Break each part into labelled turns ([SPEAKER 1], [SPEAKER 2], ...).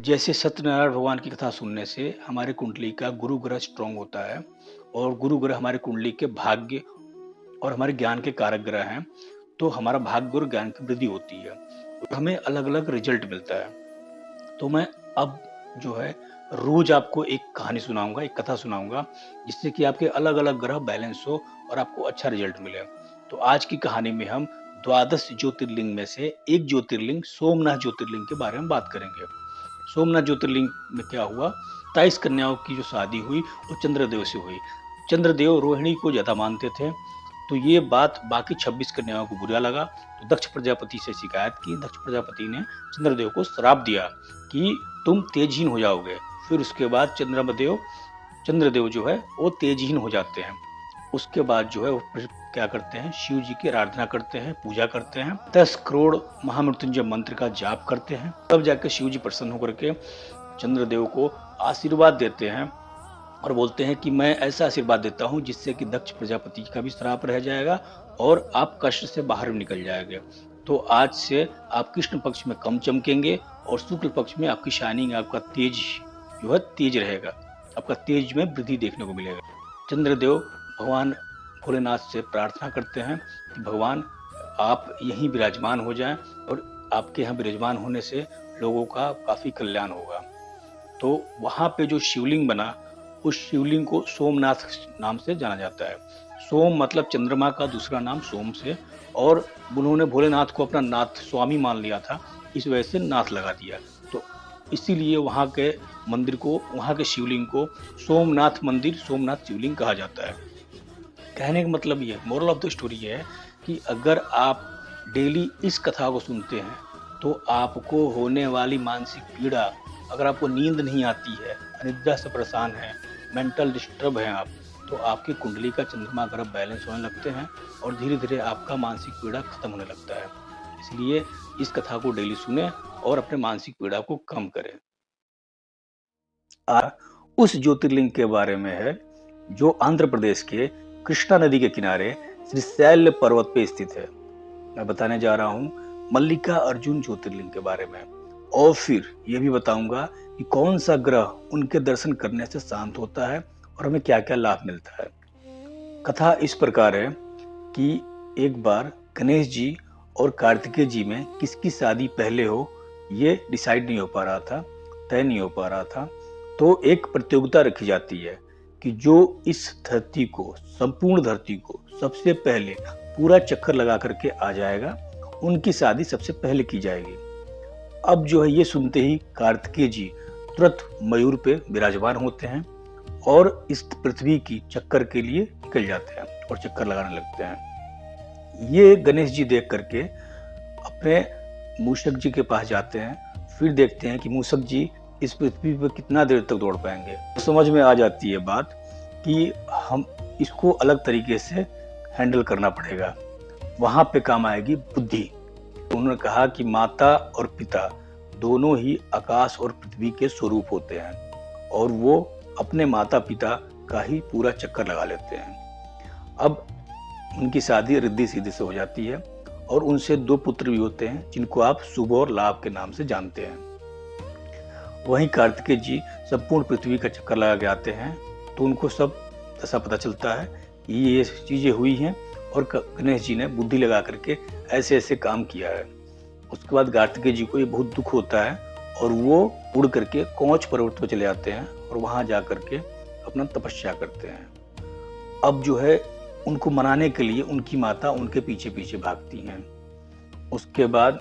[SPEAKER 1] जैसे सत्यनारायण भगवान की कथा सुनने से हमारे कुंडली का गुरु ग्रह स्ट्रांग होता है और गुरु ग्रह हमारे कुंडली के भाग्य और हमारे ज्ञान के कारक ग्रह हैं, तो हमारा भाग्य और ज्ञान की वृद्धि होती है। तो हमें अलग-अलग रिजल्ट मिलता है। तो मैं अब जो है रोज़ आपको एक कहानी सुनाऊँगा, एक कथा सुनाऊँगा, जिससे कि आपके अलग-अलग ग्रह बैलेंस हो और आपको अच्छा रिजल्ट मिले। तो आज की कहानी में हम द्वादश ज्योतिर्लिंग में से एक ज्योतिर्लिंग सोमनाथ ज्योतिर्लिंग के बारे में बात करेंगे। सोमनाथ ज्योतिर्लिंग में क्या हुआ, 23 कन्याओं की जो शादी हुई वो चंद्रदेव से हुई। चंद्रदेव रोहिणी को ज़्यादा मानते थे, तो ये बात बाकी 26 कन्याओं को बुरा लगा। तो दक्ष प्रजापति से शिकायत की। दक्ष प्रजापति ने चंद्रदेव को श्राप दिया कि तुम तेजहीन हो जाओगे। फिर उसके बाद चंद्रदेव जो है वो तेजहीन हो जाते हैं। उसके बाद जो है वो फिर क्या करते हैं, शिव जी की आराधना करते हैं, पूजा करते हैं, 10 करोड़ महामृत्युंजय मंत्र का जाप करते हैं। तब जाकर शिव जी प्रसन्न होकर के चंद्रदेव को आशीर्वाद देते हैं और बोलते हैं कि मैं ऐसा आशीर्वाद देता हूँ जिससे कि दक्ष प्रजापति का भी श्राप रह जाएगा और आप कष्ट से बाहर निकल जाएंगे। तो आज से आप कृष्ण पक्ष में कम चमकेंगे और शुक्ल पक्ष में आपकी शाइनिंग, आपका तेज जो है तेज रहेगा, आपका तेज में वृद्धि देखने को मिलेगा। चंद्रदेव भगवान भोलेनाथ से प्रार्थना करते हैं कि भगवान आप यहीं विराजमान हो जाएं और आपके यहाँ विराजमान होने से लोगों का काफ़ी कल्याण होगा। तो वहाँ पे जो शिवलिंग बना, उस शिवलिंग को सोमनाथ नाम से जाना जाता है। सोम मतलब चंद्रमा का दूसरा नाम सोम से, और उन्होंने भोलेनाथ को अपना नाथ स्वामी मान लिया था, इस वजह से नाथ लगा दिया। तो इसीलिए वहाँ के मंदिर को, वहाँ के शिवलिंग को सोमनाथ मंदिर, सोमनाथ शिवलिंग कहा जाता है। कहने का मतलब ये, मोरल ऑफ द स्टोरी ये है कि अगर आप डेली इस कथा को सुनते हैं तो आपको होने वाली मानसिक पीड़ा, अगर आपको नींद नहीं आती है, अनिद्रा से परेशान है, मेंटल डिस्टर्ब हैं आप, तो आपकी कुंडली का चंद्रमा ग्रह बैलेंस होने लगते हैं और धीरे धीरे आपका मानसिक पीड़ा खत्म होने लगता है। इसलिए इस कथा को डेली सुने और अपने मानसिक पीड़ा को कम करें। उस ज्योतिर्लिंग के बारे में है जो आंध्र प्रदेश के कृष्णा नदी के किनारे श्रीशैल पर्वत पे स्थित है। मैं बताने जा रहा हूँ मल्लिका अर्जुन ज्योतिर्लिंग के बारे में, और फिर ये भी बताऊंगा कि कौन सा ग्रह उनके दर्शन करने से शांत होता है और हमें क्या क्या लाभ मिलता है। कथा इस प्रकार है कि एक बार गणेश जी और कार्तिकेय जी में किसकी शादी पहले हो ये डिसाइड नहीं हो पा रहा था, तय नहीं हो पा रहा था। तो एक प्रतियोगिता रखी जाती है कि जो इस धरती को, संपूर्ण धरती को सबसे पहले पूरा चक्कर लगा करके आ जाएगा, उनकी शादी सबसे पहले की जाएगी। अब जो है ये सुनते ही कार्तिकेय जी तुरंत मयूर पे विराजमान होते हैं और इस पृथ्वी की चक्कर के लिए निकल जाते हैं और चक्कर लगाने लगते हैं। ये गणेश जी देख करके अपने मूषक जी के पास जाते हैं, फिर देखते हैं कि मूषक जी इस पृथ्वी पर कितना देर तक दौड़ पाएंगे। तो समझ में आ जाती है बात कि हम इसको अलग तरीके से हैंडल करना पड़ेगा, वहां पे काम आएगी बुद्धि। तो उन्होंने कहा कि माता और पिता दोनों ही आकाश और पृथ्वी के स्वरूप होते हैं और वो अपने माता पिता का ही पूरा चक्कर लगा लेते हैं। अब उनकी शादी रिद्धि सिद्धि से हो जाती है और उनसे 2 पुत्र भी होते हैं जिनको आप शुभ और लाभ के नाम से जानते हैं। वहीं कार्तिकेय जी संपूर्ण पृथ्वी का चक्कर लगा के आते हैं, तो उनको सब ऐसा पता चलता है कि ये चीजें हुई हैं और गणेश जी ने बुद्धि लगा करके ऐसे ऐसे काम किया है। उसके बाद कार्तिकेय जी को ये बहुत दुख होता है और वो उड़ करके कौच पर्वत पर चले जाते हैं और वहां जा करके अपना तपस्या करते हैं। अब जो है उनको मनाने के लिए उनकी माता उनके पीछे पीछे भागती हैं। उसके बाद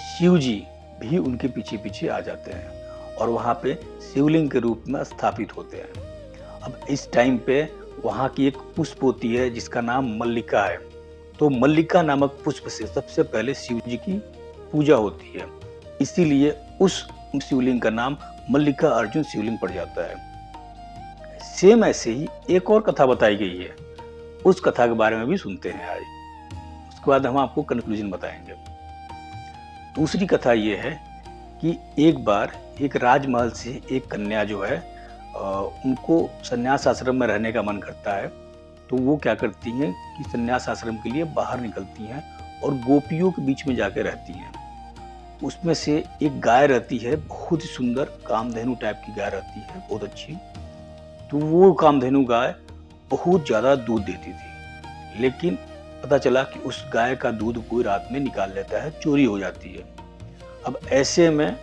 [SPEAKER 1] शिव जी भी उनके पीछे पीछे आ जाते हैं और वहां पे शिवलिंग के रूप में स्थापित होते हैं। अब इस टाइम पे वहां की एक पुष्प होती है जिसका नाम मल्लिका है। तो मल्लिका नामक पुष्प से सबसे पहले शिव जी की पूजा होती है, इसीलिए उस शिवलिंग का नाम मल्लिका अर्जुन शिवलिंग पड़ जाता है। सेम ऐसे ही एक और कथा बताई गई है, उस कथा के बारे में भी सुनते हैं आज। उसके बाद हम आपको कंक्लूजन बताएंगे। दूसरी कथा ये है कि एक बार एक राजमहल से एक कन्या जो है उनको संन्यास आश्रम में रहने का मन करता है, तो वो क्या करती हैं कि संन्यास आश्रम के लिए बाहर निकलती हैं और गोपियों के बीच में जाके रहती हैं। उसमें से एक गाय रहती है, बहुत ही सुंदर कामधेनु टाइप की गाय रहती है, बहुत अच्छी। तो वो कामधेनु गाय बहुत ज़्यादा दूध देती थी, लेकिन पता चला कि उस गाय का दूध कोई रात में निकाल लेता है, चोरी हो जाती है। अब ऐसे में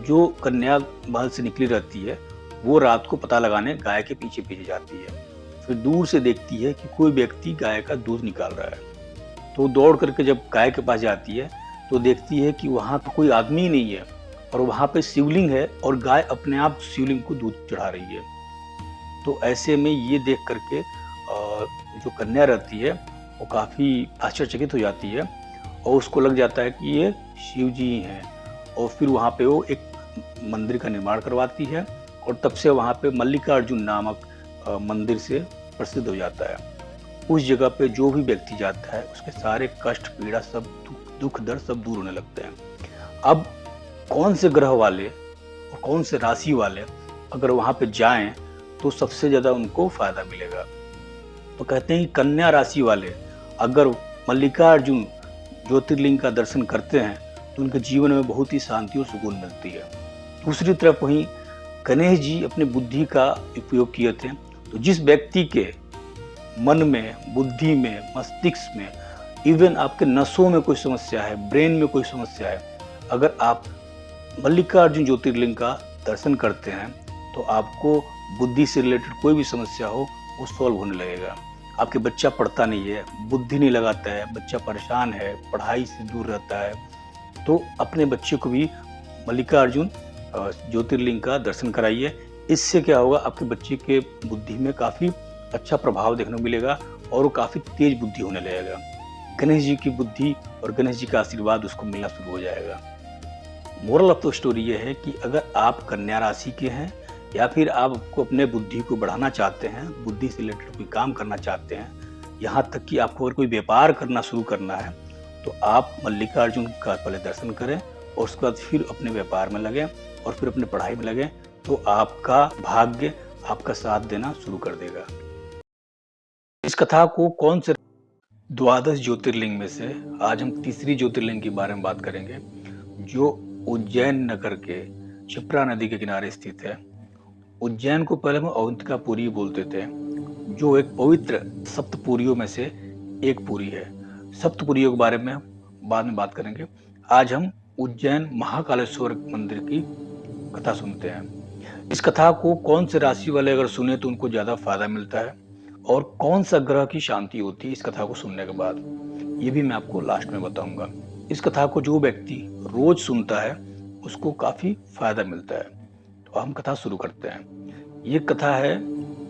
[SPEAKER 1] जो कन्या महल से निकली रहती है, वो रात को पता लगाने गाय के पीछे पीछे जाती है। फिर दूर से देखती है कि कोई व्यक्ति गाय का दूध निकाल रहा है। तो दौड़ करके जब गाय के पास जाती है तो देखती है कि वहाँ तो कोई आदमी ही नहीं है, और वहाँ पे शिवलिंग है और गाय अपने आप शिवलिंग को दूध चढ़ा रही है। तो ऐसे में ये देख करके जो कन्या रहती है वो काफ़ी आश्चर्यचकित हो जाती है, और उसको लग जाता है कि ये शिव जी ही हैं। और फिर वहाँ पे वो एक मंदिर का निर्माण करवाती है, और तब से वहाँ पे मल्लिकार्जुन नामक मंदिर से प्रसिद्ध हो जाता है। उस जगह पे जो भी व्यक्ति जाता है उसके सारे कष्ट, पीड़ा, सब दुख दर्द सब दूर होने लगते हैं। अब कौन से ग्रह वाले और कौन से राशि वाले अगर वहाँ पे जाएं तो सबसे ज़्यादा उनको फायदा मिलेगा? तो कहते हैं कि कन्या राशि वाले अगर मल्लिकार्जुन ज्योतिर्लिंग का दर्शन करते हैं तो उनके जीवन में बहुत ही शांति और सुकून मिलती है। दूसरी तरफ वहीं गणेश जी अपने बुद्धि का उपयोग किए थे। तो जिस व्यक्ति के मन में, बुद्धि में, मस्तिष्क में, इवन आपके नसों में कोई समस्या है, ब्रेन में कोई समस्या है, अगर आप मल्लिकार्जुन ज्योतिर्लिंग का दर्शन करते हैं तो आपको बुद्धि से रिलेटेड कोई भी समस्या हो वो सॉल्व होने लगेगा। आपके बच्चा पढ़ता नहीं है, बुद्धि नहीं लगाता है, बच्चा परेशान है, पढ़ाई से दूर रहता है, तो अपने बच्चे को भी मल्लिकार्जुन ज्योतिर्लिंग का दर्शन कराइए। इससे क्या होगा, आपके बच्चे के बुद्धि में काफ़ी अच्छा प्रभाव देखने को मिलेगा और वो काफ़ी तेज बुद्धि होने लगेगा। गणेश जी की बुद्धि और गणेश जी का आशीर्वाद उसको मिलना शुरू हो जाएगा। मोरल ऑफ द स्टोरी ये है कि अगर आप कन्या राशि के हैं या फिर आपको अपने बुद्धि को बढ़ाना चाहते हैं, बुद्धि से रिलेटेड कोई काम करना चाहते हैं, यहाँ तक कि आपको अगर कोई व्यापार करना शुरू करना है, तो आप मल्लिकार्जुन का पहले दर्शन करें और उसके बाद फिर अपने व्यापार में लगें और फिर अपने पढ़ाई में लगें, तो आपका भाग्य आपका साथ देना शुरू कर देगा। इस कथा को कौन से द्वादश ज्योतिर्लिंग में से आज हम तीसरी ज्योतिर्लिंग के बारे में बात करेंगे, जो उज्जैन नगर के क्षिप्रा नदी के किनारे स्थित है। उज्जैन को पहले हम अवंतिकापुरी बोलते थे, जो एक पवित्र सप्तपुरियों में से एक पुरी है। सप्तपुरियों के बारे में बाद में बात करेंगे। आज हम उज्जैन महाकालेश्वर मंदिर की कथा सुनते हैं। इस कथा को कौन से राशि वाले अगर सुने तो उनको ज्यादा फायदा मिलता है, और कौन सा ग्रह की शांति होती है इस कथा को सुनने के बाद, ये भी मैं आपको लास्ट में बताऊंगा। इस कथा को जो व्यक्ति रोज सुनता है उसको काफी फायदा मिलता है। तो हम कथा शुरू करते हैं। ये कथा है,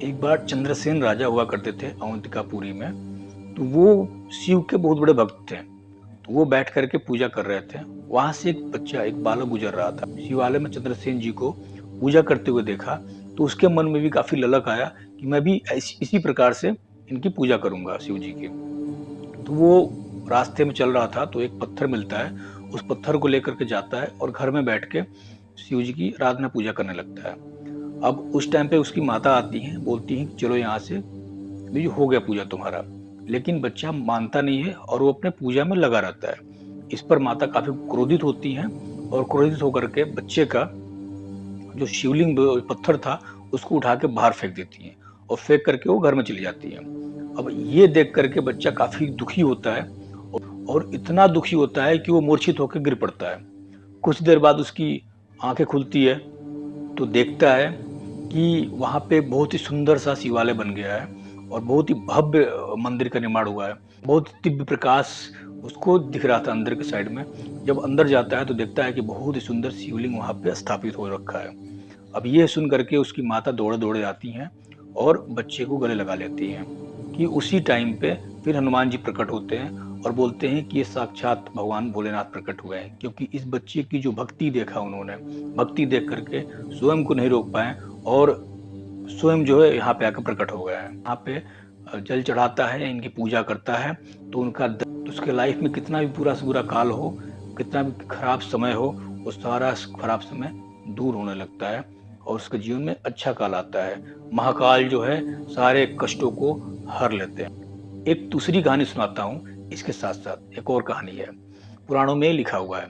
[SPEAKER 1] एक बार चंद्रसेन राजा हुआ करते थे अवंतिकापुरी में। तो वो शिव के बहुत बड़े भक्त थे। तो वो बैठ करके पूजा कर रहे थे। वहां से एक बच्चा, एक बालक गुजर रहा था। शिवालय में चंद्रसेन जी को पूजा करते हुए देखा तो उसके मन में भी काफी ललक आया कि मैं भी इसी प्रकार से इनकी पूजा करूंगा, शिव जी की। तो वो रास्ते में चल रहा था तो एक पत्थर मिलता है, उस पत्थर को लेकर के जाता है और घर में बैठ के शिव जी की आराधना पूजा करने लगता है। अब उस टाइम पे उसकी माता आती हैं, बोलती हैं चलो यहाँ से, भी हो गया पूजा तुम्हारा। लेकिन बच्चा मानता नहीं है और वो अपने पूजा में लगा रहता है। इस पर माता काफी क्रोधित होती हैं और क्रोधित होकर के बच्चे का जो शिवलिंग पत्थर था उसको उठा के बाहर फेंक देती हैं और फेंक करके वो घर में चली जाती हैं। अब ये देख करके बच्चा काफी दुखी होता है, और इतना दुखी होता है कि वो मूर्छित होकर गिर पड़ता है। कुछ देर बाद उसकी आंखें खुलती है तो देखता है कि वहाँ पे बहुत ही सुंदर सा शिवालय बन गया है और बहुत ही भव्य मंदिर का निर्माण हुआ है। बहुत दिव्य प्रकाश उसको दिख रहा था अंदर के साइड में। जब अंदर जाता है तो देखता है कि बहुत ही सुंदर शिवलिंग वहाँ पे स्थापित हो रखा है। अब ये सुन करके उसकी माता दौड़े दौड़े आती हैं और बच्चे को गले लगा लेती हैं कि उसी टाइम पे फिर हनुमान जी प्रकट होते हैं और बोलते हैं कि ये साक्षात भगवान भोलेनाथ प्रकट हुए हैं, क्योंकि इस बच्चे की जो भक्ति देखा उन्होंने, भक्ति देख करके स्वयं को नहीं रोक पाए और स्वयं जो है यहाँ पे आकर प्रकट हो गए हैं। यहाँ पे जल चढ़ाता है, इनकी पूजा करता है तो उनका उसके लाइफ में कितना भी बुरा से बुरा काल हो, कितना भी खराब समय हो, वो सारा खराब समय दूर होने लगता है और उसके जीवन में अच्छा काल आता है। महाकाल जो है सारे कष्टों को हर लेते हैं। एक दूसरी कहानी सुनाता हूँ, इसके साथ साथ एक और कहानी है, पुराणों में लिखा हुआ है।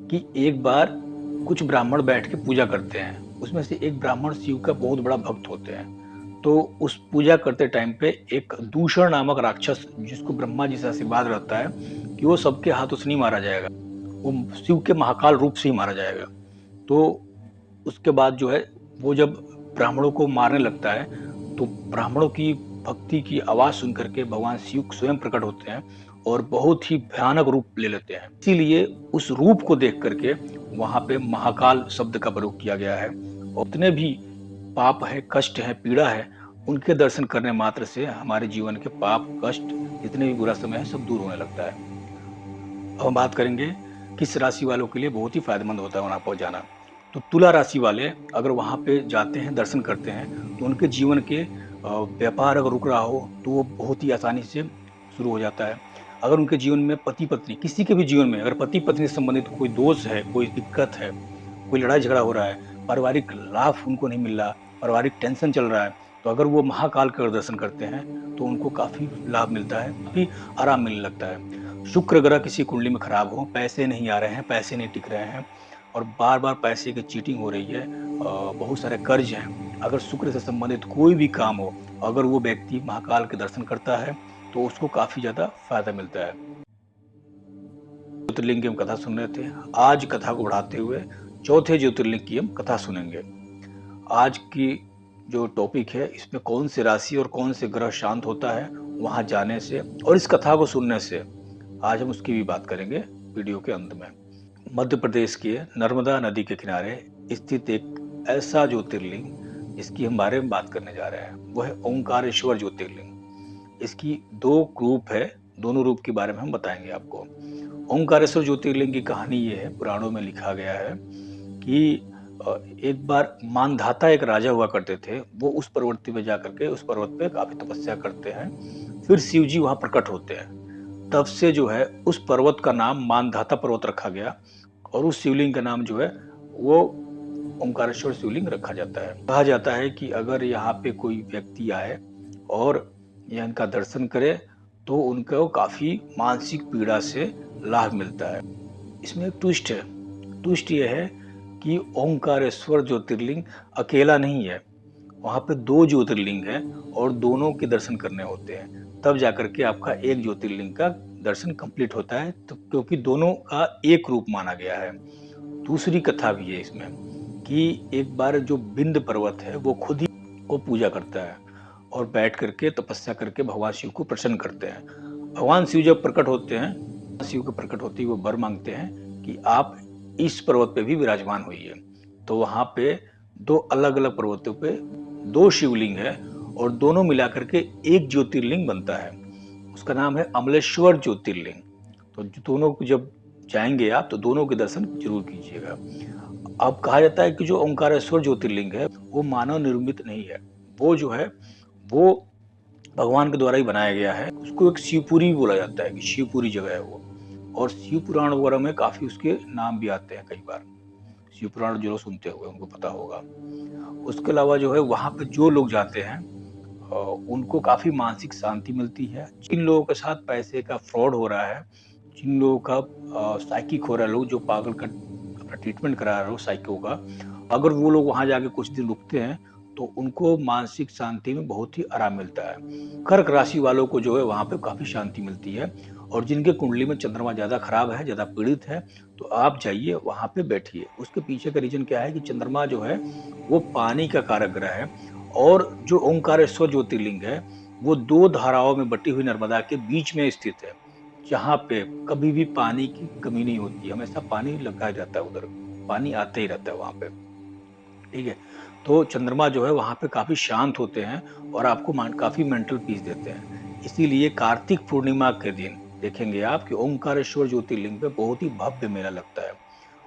[SPEAKER 1] कि एक बार कुछ ब्राह्मण बैठ के पूजा करते हैं। उसमें से एक ब्राह्मण शिव का बहुत बड़ा भक्त होते हैं। तो उस पूजा करते टाइम पे एक दूषण नामक राक्षस, जिसको ब्रह्मा जी से आशीर्वाद रहता है कि वो सबके हाथों से नहीं मारा जाएगा, वो शिव के महाकाल रूप से ही मारा जाएगा। तो उसके बाद जो है, वो जब ब्राह्मणों को मारने लगता है, तो ब्राह्मणों की भक्ति की आवाज़ सुन कर के भगवान शिव स्वयं प्रकट होते हैं और बहुत ही भयानक रूप ले लेते हैं। इसीलिए उस रूप को देख कर के वहाँ पे महाकाल शब्द का प्रयोग किया गया है। और जितने भी पाप है, कष्ट है, पीड़ा है, उनके दर्शन करने मात्र से हमारे जीवन के पाप, कष्ट, जितने भी बुरा समय है, सब दूर होने लगता है। अब हम बात करेंगे किस राशि वालों के लिए बहुत ही फायदेमंद होता है वहाँ पर जाना। तो तुला राशि वाले अगर वहाँ पे जाते हैं, दर्शन करते हैं, तो उनके जीवन के व्यापार अगर रुक रहा हो तो वो बहुत ही आसानी से शुरू हो जाता है। अगर उनके जीवन में पति पत्नी, किसी के भी जीवन में अगर पति पत्नी से संबंधित कोई दोष है, कोई दिक्कत है, कोई लड़ाई झगड़ा हो रहा है, पारिवारिक लाभ उनको नहीं मिल रहा, पारिवारिक टेंशन चल रहा है, तो अगर वो महाकाल का दर्शन करते हैं तो उनको काफ़ी लाभ मिलता है, काफ़ी आराम मिलने लगता है। शुक्र ग्रह किसी कुंडली में खराब हो, पैसे नहीं आ रहे हैं, पैसे नहीं टिक रहे हैं और बार-बार पैसे की चीटिंग हो रही है, बहुत सारे कर्ज हैं। अगर शुक्र से संबंधित कोई भी काम हो, अगर वो व्यक्ति महाकाल के दर्शन करता है, तो उसको काफ़ी ज़्यादा फ़ायदा मिलता है। ज्योतिर्लिंग की हम कथा सुन रहे थे। आज कथा को बढ़ाते हुए चौथे ज्योतिर्लिंग की हम कथा सुनेंगे। आज की जो टॉपिक है, इसमें कौन सी राशि और कौन से ग्रह शांत होता है वहाँ जाने से और इस कथा को सुनने से, आज हम उसकी भी बात करेंगे वीडियो के अंत में। मध्य प्रदेश के नर्मदा नदी के किनारे स्थित एक ऐसा ज्योतिर्लिंग जिसकी हम बारे में बात करने जा रहे हैं, वो है ओंकारेश्वर ज्योतिर्लिंग। इसकी दो रूप है, दोनों रूप के बारे में हम बताएंगे आपको। ओंकारेश्वर ज्योतिर्लिंग की कहानी ये है, पुराणों में लिखा गया है कि एक बार मानधाता एक राजा हुआ करते थे। वो उस पर्वत पे जाकर के उस पर्वत पे काफी तपस्या करते हैं। फिर शिव जी वहां प्रकट होते हैं। तब से जो है उस पर्वत का नाम मानधाता पर्वत रखा गया और उस शिवलिंग का नाम जो है वो ओंकारेश्वर शिवलिंग रखा जाता है। कहा जाता है कि अगर यहाँ पे कोई व्यक्ति आए और यह इनका दर्शन करे तो उनको काफी मानसिक पीड़ा से लाभ मिलता है। इसमें एक ट्विस्ट है। ट्विस्ट ये है कि ओंकारेश्वर ज्योतिर्लिंग अकेला नहीं है। वहाँ पे दो ज्योतिर्लिंग है और दोनों के दर्शन करने होते हैं, तब जाकर के आपका एक ज्योतिर्लिंग का दर्शन कंप्लीट होता है, तो क्योंकि दोनों का एक रूप माना गया है। दूसरी कथा भी है इसमें कि एक बार जो बिंद पर्वत है वो खुद ही को पूजा करता है और बैठ करके तपस्या करके भगवान शिव को प्रसन्न करते हैं। भगवान शिव जब प्रकट होते हैं, शिव के प्रकट होते ही वो वर मांगते हैं कि आप इस पर्वत पे भी विराजमान होइए। तो वहां पे दो अलग अलग पर्वतों पे दो शिवलिंग है और दोनों मिलाकर के एक ज्योतिर्लिंग बनता है। उसका नाम है अमलेश्वर ज्योतिर्लिंग। तो दोनों को जब जाएंगे आप तो दोनों के दर्शन जरूर कीजिएगा। अब कहा जाता है कि जो ओंकारेश्वर ज्योतिर्लिंग है वो मानव निर्मित नहीं है। वो जो है वो भगवान के द्वारा ही बनाया गया है। उसको एक शिवपुरी भी बोला जाता है कि शिवपुरी जगह है वो। और शिव पुराण वगैरह में काफी उसके नाम भी आते हैं। कई बार शिव पुराण जो लोग सुनते हुए उनको पता होगा। उसके अलावा जो है वहां पे जो लोग जाते हैं उनको काफी मानसिक शांति मिलती है। जिन लोगों के साथ पैसे का फ्रॉड हो रहा है, जिन लोगों का साइकिक हो रहा है, लोग जो पागल का अपना ट्रीटमेंट करा रहे हो साइको का, अगर वो लोग वहां जाके कुछ दिन रुकते हैं तो उनको मानसिक शांति में बहुत ही आराम मिलता है। कर्क राशि वालों को जो है वहां पे काफी शांति मिलती है। और जिनके कुंडली में चंद्रमा ज्यादा खराब है, ज्यादा पीड़ित है, तो आप जाइए वहां पे बैठिए। उसके पीछे का रीजन क्या है कि चंद्रमा जो है वो पानी का कारक ग्रह है और जो ओंकारेश्वर ज्योतिर्लिंग है वो दो धाराओं में बटी हुई नर्मदा के बीच में स्थित है, जहाँ पे कभी भी पानी की कमी नहीं होती। हमेशा पानी लगा रहता है, उधर पानी आता ही रहता है वहां पे। ठीक है। तो चंद्रमा जो है वहां पे काफी शांत होते हैं और आपको काफी मेंटल पीस देते हैं। इसीलिए कार्तिक पूर्णिमा के दिन देखेंगे आप कि ओंकारेश्वर ज्योतिर्लिंग पे बहुत ही भव्य मेला लगता है।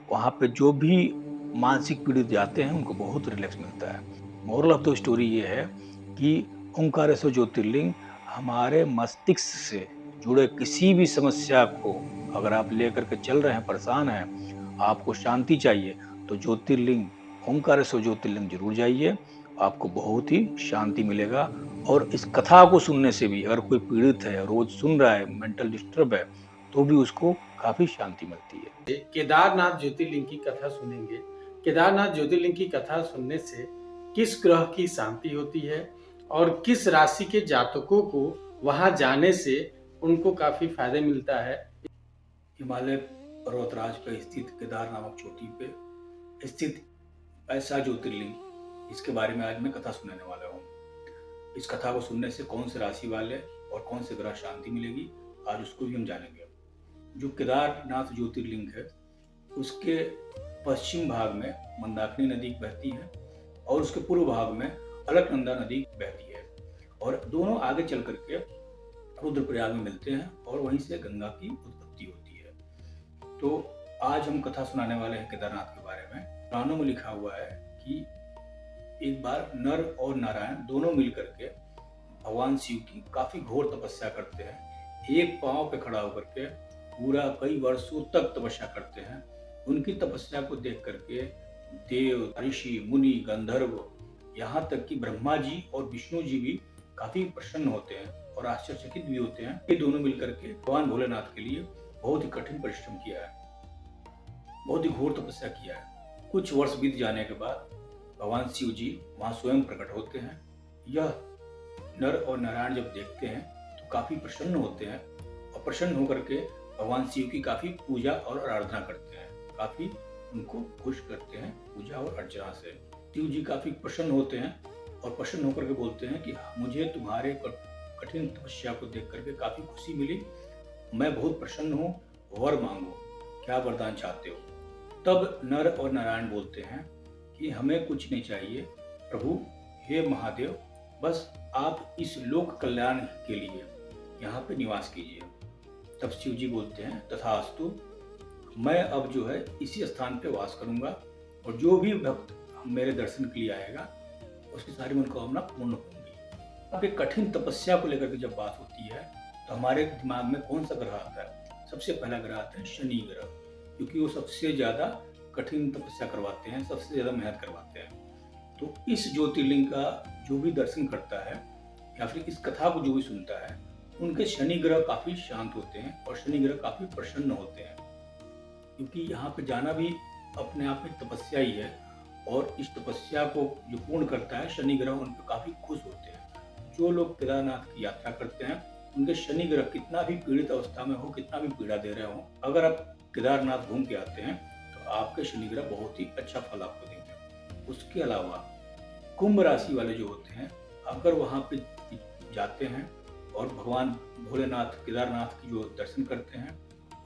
[SPEAKER 1] वहां पे जो भी मानसिक पीड़ित जाते हैं उनको बहुत रिलैक्स मिलता है। मोरल ऑफ द स्टोरी ये है कि ओंकारेश्वर ज्योतिर्लिंग हमारे मस्तिष्क से जुड़े किसी भी समस्या को अगर आप लेकर के चल रहे हैं, परेशान हैं, आपको शांति चाहिए, तो ज्योतिर्लिंग ओंकारेश्वर ज्योतिर्लिंग जरूर जाइए। आपको बहुत ही शांति मिलेगा। और इस कथा को सुनने से भी अगर कोई पीड़ित है, रोज सुन रहा है, मेंटल डिस्टर्ब है, तो भी उसको काफी शांति मिलती है।
[SPEAKER 2] केदारनाथ ज्योतिर्लिंग की कथा सुनेंगे। केदारनाथ ज्योतिर्लिंग की कथा सुनने से किस ग्रह की शांति होती है और किस राशि के जातकों को वहां जाने से उनको काफी फायदे मिलता है।
[SPEAKER 1] हिमालय पर्वतराज पर स्थित केदार नामक चोटी पे स्थित ऐसा ज्योतिर्लिंग, इसके बारे में आज मैं कथा सुनाने वाला हूँ। इस कथा को सुनने से कौन से राशि वाले और कौन से ग्रह शांति मिलेगी, आज उसको भी हम जानेंगे। जो केदारनाथ ज्योतिर्लिंग है, उसके पश्चिम भाग में मंदाकिनी नदी बहती है और उसके पूर्व भाग में अलकनंदा नदी बहती है और दोनों आगे चल करके रुद्रप्रयाग में मिलते हैं और वहीं से गंगा की उत्पत्ति होती है। तो आज हम कथा सुनाने वाले हैं केदारनाथ के बारे में। पुराणों में लिखा हुआ है कि एक बार नर और नारायण दोनों मिलकर के भगवान शिव की काफी घोर तपस्या करते हैं। एक पांव पे खड़ा होकर के पूरा कई वर्षों तक तपस्या करते हैं। उनकी तपस्या को देख करके देव, ऋषि, मुनि, गंधर्व, यहाँ तक कि ब्रह्मा जी और विष्णु जी भी काफी प्रसन्न होते हैं और आश्चर्यचकित भी होते हैं। ये दोनों मिलकर के भगवान भोलेनाथ के लिए बहुत ही कठिन परिश्रम किया है, बहुत ही घोर तपस्या किया है। कुछ वर्ष बीत जाने के बाद भगवान शिव जी वहां स्वयं प्रकट होते हैं। यह नर और नारायण जब देखते हैं तो काफी प्रसन्न होते हैं और प्रसन्न होकर के भगवान शिव की काफी पूजा और आराधना करते हैं, काफी उनको खुश करते हैं पूजा और अर्चना से। शिव जी काफी प्रसन्न होते हैं और प्रसन्न होकर के बोलते हैं कि मुझे तुम्हारे कठिन तपस्या को देख करके काफी खुशी मिली, मैं बहुत प्रसन्न हूँ, वर मांगो, क्या वरदान चाहते हो। तब नर और नारायण बोलते हैं कि हमें कुछ नहीं चाहिए प्रभु, हे महादेव, बस आप इस लोक कल्याण के लिए यहाँ पे निवास कीजिए। तब शिव जी बोलते हैं तथास्तु, मैं अब जो है इसी स्थान पे वास करूंगा और जो भी भक्त मेरे दर्शन के लिए आएगा उसकी सारी मनोकामना पूर्ण होंगी। अब एक कठिन तपस्या को लेकर के जब बात होती है तो हमारे दिमाग में कौन सा ग्रह आता है? सबसे पहला ग्रह आता है शनि ग्रह, क्योंकि वो सबसे ज्यादा कठिन तपस्या करवाते हैं, सबसे ज्यादा मेहनत करवाते हैं। तो इस ज्योतिर्लिंग का जो भी दर्शन करता है या फिर इस कथा को जो भी सुनता है, उनके शनि ग्रह काफी शांत होते हैं और शनि ग्रह काफी प्रसन्न होते हैं, क्योंकि यहाँ पे जाना भी अपने आप में तपस्या ही है और इस तपस्या को जो पूर्ण करता है शनि ग्रह, उन पर काफी खुश होते हैं। जो लोग केदारनाथ की यात्रा करते हैं, उनके शनि ग्रह कितना भी पीड़ित अवस्था में हो, कितना भी पीड़ा दे रहे हो, अगर आप केदारनाथ घूम के आते हैं तो आपके शनि ग्रह बहुत ही अच्छा फल आपको देंगे। उसके अलावा कुंभ राशि वाले जो होते हैं, अगर वहाँ पे जाते हैं और भगवान भोलेनाथ केदारनाथ की जो दर्शन करते हैं,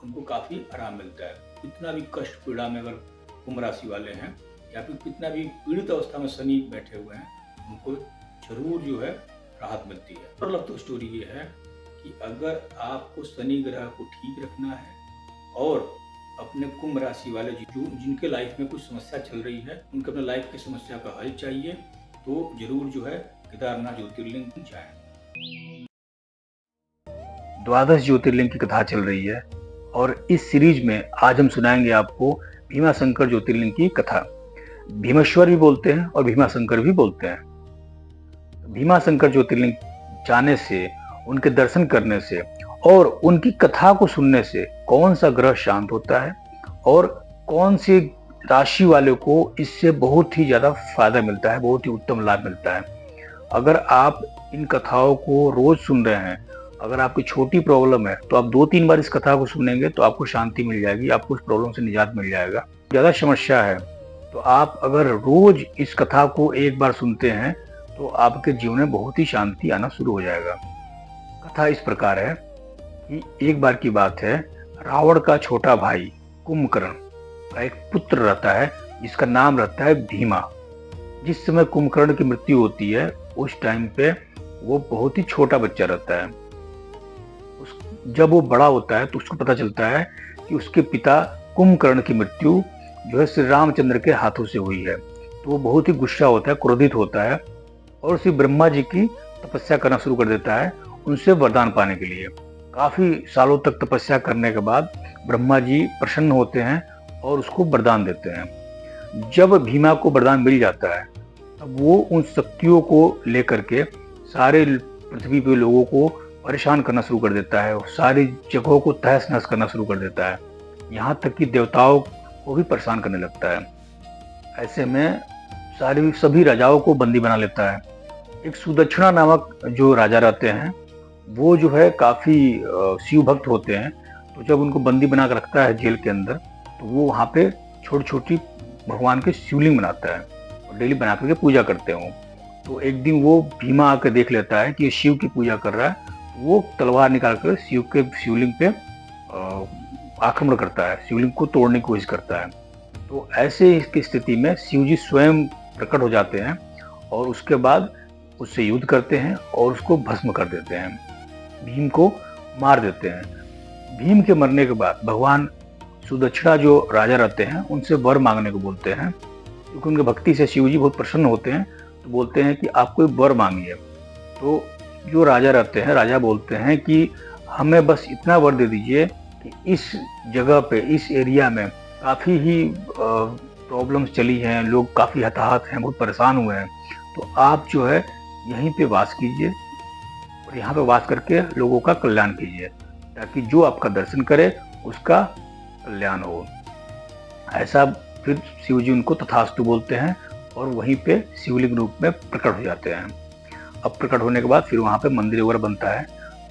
[SPEAKER 1] उनको काफी आराम मिलता है। कितना भी कष्ट पीड़ा में अगर कुंभ राशि वाले हैं या फिर कितना भी पीड़ित अवस्था में शनि बैठे हुए हैं, उनको जरूर जो है राहत मिलती है। और लव स्टोरी ये है कि अगर आपको शनि ग्रह को ठीक रखना है और अपने कुंभ राशि वाले जो जिनके लाइफ में कुछ समस्या चल रही है, उनके अपने लाइफ की समस्या का हल चाहिए, तो जरूर जो है केदारनाथ ज्योतिर्लिंग जाएं। 12 ज्योतिर्लिंग की कथा चल रही है और इस सीरीज में आज हम सुनाएंगे आपको भीमाशंकर ज्योतिर्लिंग की कथा। भीमेश्वर भी बोलते हैं और भीमाशंकर भी बोलते हैं। भीमाशंकर ज्योतिर्लिंग जाने से, उनके दर्शन करने से और उनकी कथा को सुनने से कौन सा ग्रह शांत होता है और कौन सी राशि वाले को इससे बहुत ही ज्यादा फायदा मिलता है, बहुत ही उत्तम लाभ मिलता है। अगर आप इन कथाओं को रोज सुन रहे हैं, अगर आपकी छोटी प्रॉब्लम है तो आप 2-3 बार इस कथा को सुनेंगे तो आपको शांति मिल जाएगी, आपको उस प्रॉब्लम से निजात मिल जाएगा। ज्यादा समस्या है तो आप अगर रोज इस कथा को एक बार सुनते हैं तो आपके जीवन में बहुत ही शांति आना शुरू हो जाएगा। कथा इस प्रकार है कि एक बार की बात है, रावण का छोटा भाई कुंभकर्ण का एक पुत्र रहता है जिसका नाम रहता है भीमा। जिस समय कुंभकर्ण की मृत्यु होती है उस टाइम पे वो बहुत ही छोटा बच्चा रहता है। जब वो बड़ा होता है तो उसको पता चलता है कि उसके पिता कुंभकर्ण की मृत्यु जो है श्री रामचंद्र के हाथों से हुई है। तो वो बहुत ही गुस्सा होता है, क्रोधित होता है और श्री ब्रह्मा जी की तपस्या करना शुरू कर देता है उनसे वरदान पाने के लिए। काफी सालों तक तपस्या करने के बाद ब्रह्मा जी प्रसन्न होते हैं और उसको वरदान देते हैं। जब भीमा को वरदान मिल जाता है तब वो उन शक्तियों को लेकर के सारे पृथ्वी पे लोगों को परेशान करना शुरू कर देता है, सारी जगहों को तहस-नहस करना शुरू कर देता है। यहाँ तक कि देवताओं को भी परेशान करने लगता है। ऐसे में सभी राजाओं को बंदी बना लेता है। एक सुदक्षिणा नामक जो राजा रहते हैं, वो जो है काफ़ी शिव भक्त होते हैं, तो जब उनको बंदी बना के रखता है जेल के अंदर, तो वो वहाँ पे छोटी-छोटी भगवान के शिवलिंग बनाता है और डेली बना कर के पूजा करते हैं वो। तो एक दिन वो भीमा आके देख लेता है कि ये शिव की पूजा कर रहा है, वो तलवार निकाल कर शिव के शिवलिंग पे आक्रमण करता है, शिवलिंग को तोड़ने की कोशिश करता है। तो ऐसे की स्थिति में शिव जी स्वयं प्रकट हो जाते हैं और उसके बाद उससे युद्ध करते हैं और उसको भस्म कर देते हैं, भीम को मार देते हैं। भीम के मरने के बाद भगवान सुदक्षिणा जो राजा रहते हैं उनसे वर मांगने को बोलते हैं, क्योंकि उनकी भक्ति से शिव जी बहुत प्रसन्न होते हैं, तो बोलते हैं कि आप कोई वर मांगिए। तो जो राजा रहते हैं, राजा बोलते हैं कि हमें बस इतना वर दे दीजिए कि इस जगह पे, इस एरिया में काफ़ी ही प्रॉब्लम्स चली हैं, लोग काफ़ी हताहत हैं, बहुत परेशान हुए हैं, तो आप जो है यहीं पे वास कीजिए और यहाँ पे वास करके लोगों का कल्याण कीजिए, ताकि जो आपका दर्शन करे उसका कल्याण हो। ऐसा फिर शिव जी उनको तथास्तु बोलते हैं और वहीं पे शिवलिंग रूप में प्रकट हो जाते हैं। अब प्रकट होने के बाद फिर वहाँ पे मंदिर वगैरह बनता है।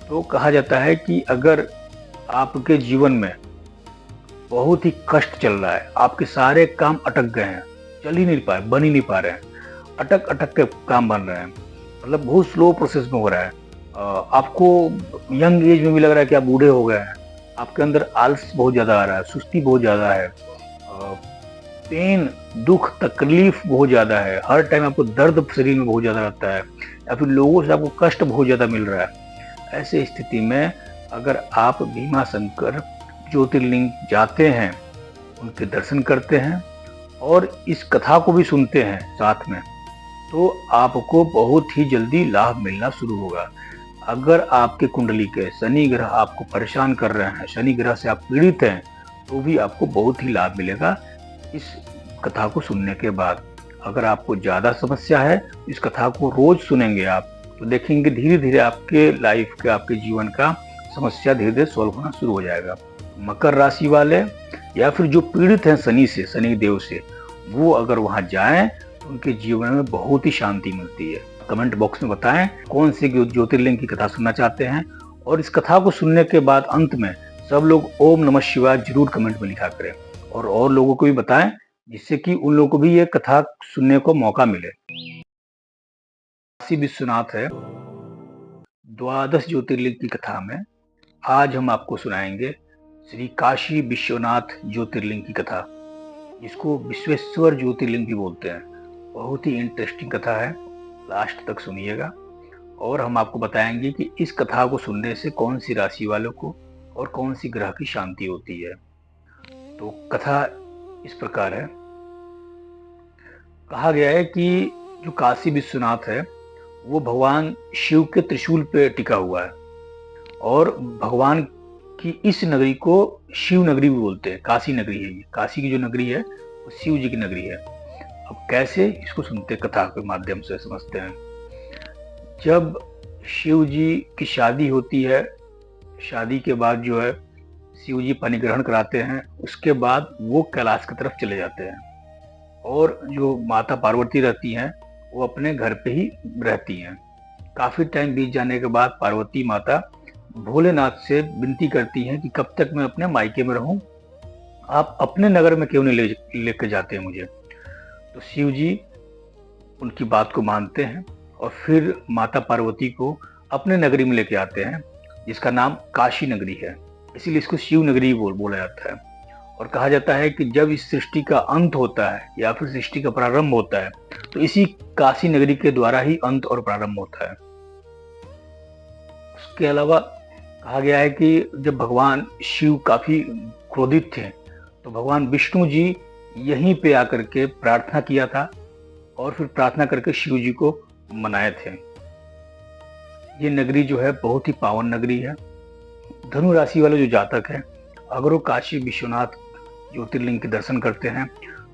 [SPEAKER 1] तो कहा जाता है कि अगर आपके जीवन में बहुत ही कष्ट चल रहा है, आपके सारे काम अटक गए हैं, चल ही नहीं पाए, बन ही नहीं पा रहे हैं, अटक के काम बन रहे हैं, मतलब बहुत स्लो प्रोसेस में हो रहा है, आपको यंग एज में भी लग रहा है कि आप बूढ़े हो गए हैं, आपके अंदर आलस बहुत ज़्यादा आ रहा है, सुस्ती बहुत ज़्यादा है, पेन, दुख, तकलीफ बहुत ज़्यादा है, हर टाइम आपको दर्द शरीर में बहुत ज़्यादा रहता है, या फिर लोगों से आपको कष्ट बहुत ज़्यादा मिल रहा है। ऐसे स्थिति में अगर आप भीमा शंकर ज्योतिर्लिंग जाते हैं, उनके दर्शन करते हैं और इस कथा को भी सुनते हैं साथ में, तो आपको बहुत ही जल्दी लाभ मिलना शुरू होगा। अगर आपके कुंडली के शनि ग्रह आपको परेशान कर रहे हैं, शनि ग्रह से आप पीड़ित हैं, तो भी आपको बहुत ही लाभ मिलेगा इस कथा को सुनने के बाद। अगर आपको ज़्यादा समस्या है, इस कथा को रोज सुनेंगे आप, तो देखेंगे धीरे धीरे आपके लाइफ का, आपके जीवन का समस्या धीरे धीरे सॉल्व होना शुरू हो जाएगा। मकर राशि वाले या फिर जो पीड़ित हैं शनि से, शनि देव से, वो अगर वहां जाएं तो उनके जीवन में बहुत ही शांति मिलती है। कमेंट बॉक्स में बताएं कौन से ज्योतिर्लिंग की कथा सुनना चाहते हैं, और इस कथा को सुनने के बाद अंत में सब लोग ओम नमः शिवाय जरूर कमेंट में लिखा करें और लोगों को भी बताएं, जिससे कि उन लोगों को भी ये कथा सुनने को मौका मिले। काशी विश्वनाथ है। द्वादश ज्योतिर्लिंग की कथा में आज हम आपको सुनाएंगे श्री काशी विश्वनाथ ज्योतिर्लिंग की कथा, जिसको विश्वेश्वर ज्योतिर्लिंग भी बोलते हैं। बहुत ही इंटरेस्टिंग कथा है, लास्ट तक सुनिएगा और हम आपको बताएंगे कि इस कथा को सुनने से कौन सी राशि वालों को और कौन सी ग्रह की शांति होती है। तो कथा इस प्रकार है। कहा गया है कि जो काशी विश्वनाथ है वो भगवान शिव के त्रिशूल पे टिका हुआ है और भगवान की इस नगरी को शिव नगरी भी बोलते हैं। काशी नगरी है ये, काशी की जो नगरी है वो शिव जी की नगरी है। अब कैसे, इसको सुनते कथा के माध्यम से समझते हैं। जब शिव जी की शादी होती है, शादी के बाद जो है शिव जी परिग्रहण कराते हैं, उसके बाद वो कैलाश की तरफ चले जाते हैं और जो माता पार्वती रहती हैं वो अपने घर पे ही रहती हैं। काफी टाइम बीत जाने के बाद पार्वती माता भोलेनाथ से विनती करती हैं कि कब तक मैं अपने मायके में रहूं, आप अपने नगर में क्यों नहीं लेके जाते हैं मुझे। तो शिव जी उनकी बात को मानते हैं और फिर माता पार्वती को अपने नगरी में लेके आते हैं, जिसका नाम काशी नगरी है, इसीलिए इसको शिव नगरी बोला जाता है। और कहा जाता है कि जब इस सृष्टि का अंत होता है या फिर सृष्टि का प्रारंभ होता है, तो इसी काशी नगरी के द्वारा ही अंत और प्रारंभ होता है। उसके अलावा कहा गया है कि जब भगवान शिव काफी क्रोधित थे, तो भगवान विष्णु जी यहीं पे आकर के प्रार्थना किया था और फिर प्रार्थना करके शिव जी को मनाए थे। ये नगरी जो है बहुत ही पावन नगरी है। धनु राशि वाले जो जातक हैं, अगर वो काशी विश्वनाथ ज्योतिर्लिंग के दर्शन करते हैं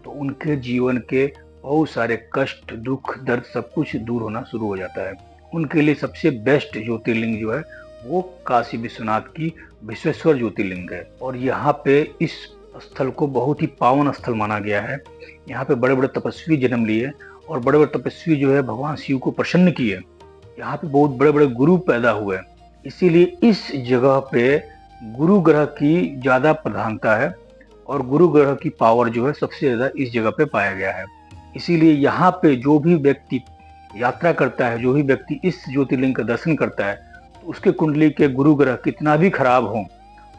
[SPEAKER 1] तो उनके जीवन के बहुत सारे कष्ट, दुख, दर्द सब कुछ दूर होना शुरू हो जाता है। उनके लिए सबसे बेस्ट ज्योतिर्लिंग जो है वो काशी विश्वनाथ की विश्वेश्वर ज्योतिर्लिंग है। और यहाँ पे इस स्थल को बहुत ही पावन स्थल माना गया है। यहाँ पे बड़े बड़े तपस्वी जन्म लिए और बड़े बड़े तपस्वी जो है भगवान शिव को प्रसन्न किए। यहाँ पे बहुत बड़े बड़े गुरु पैदा हुए, इसीलिए इस जगह पे गुरु ग्रह की ज्यादा प्रधानता है और गुरु ग्रह की पावर जो है सबसे ज्यादा इस जगह पे पाया गया है। इसीलिए यहाँ पे जो भी व्यक्ति यात्रा करता है, जो भी व्यक्ति इस ज्योतिर्लिंग का दर्शन करता है, तो उसके कुंडली के गुरु ग्रह कितना भी खराब हो,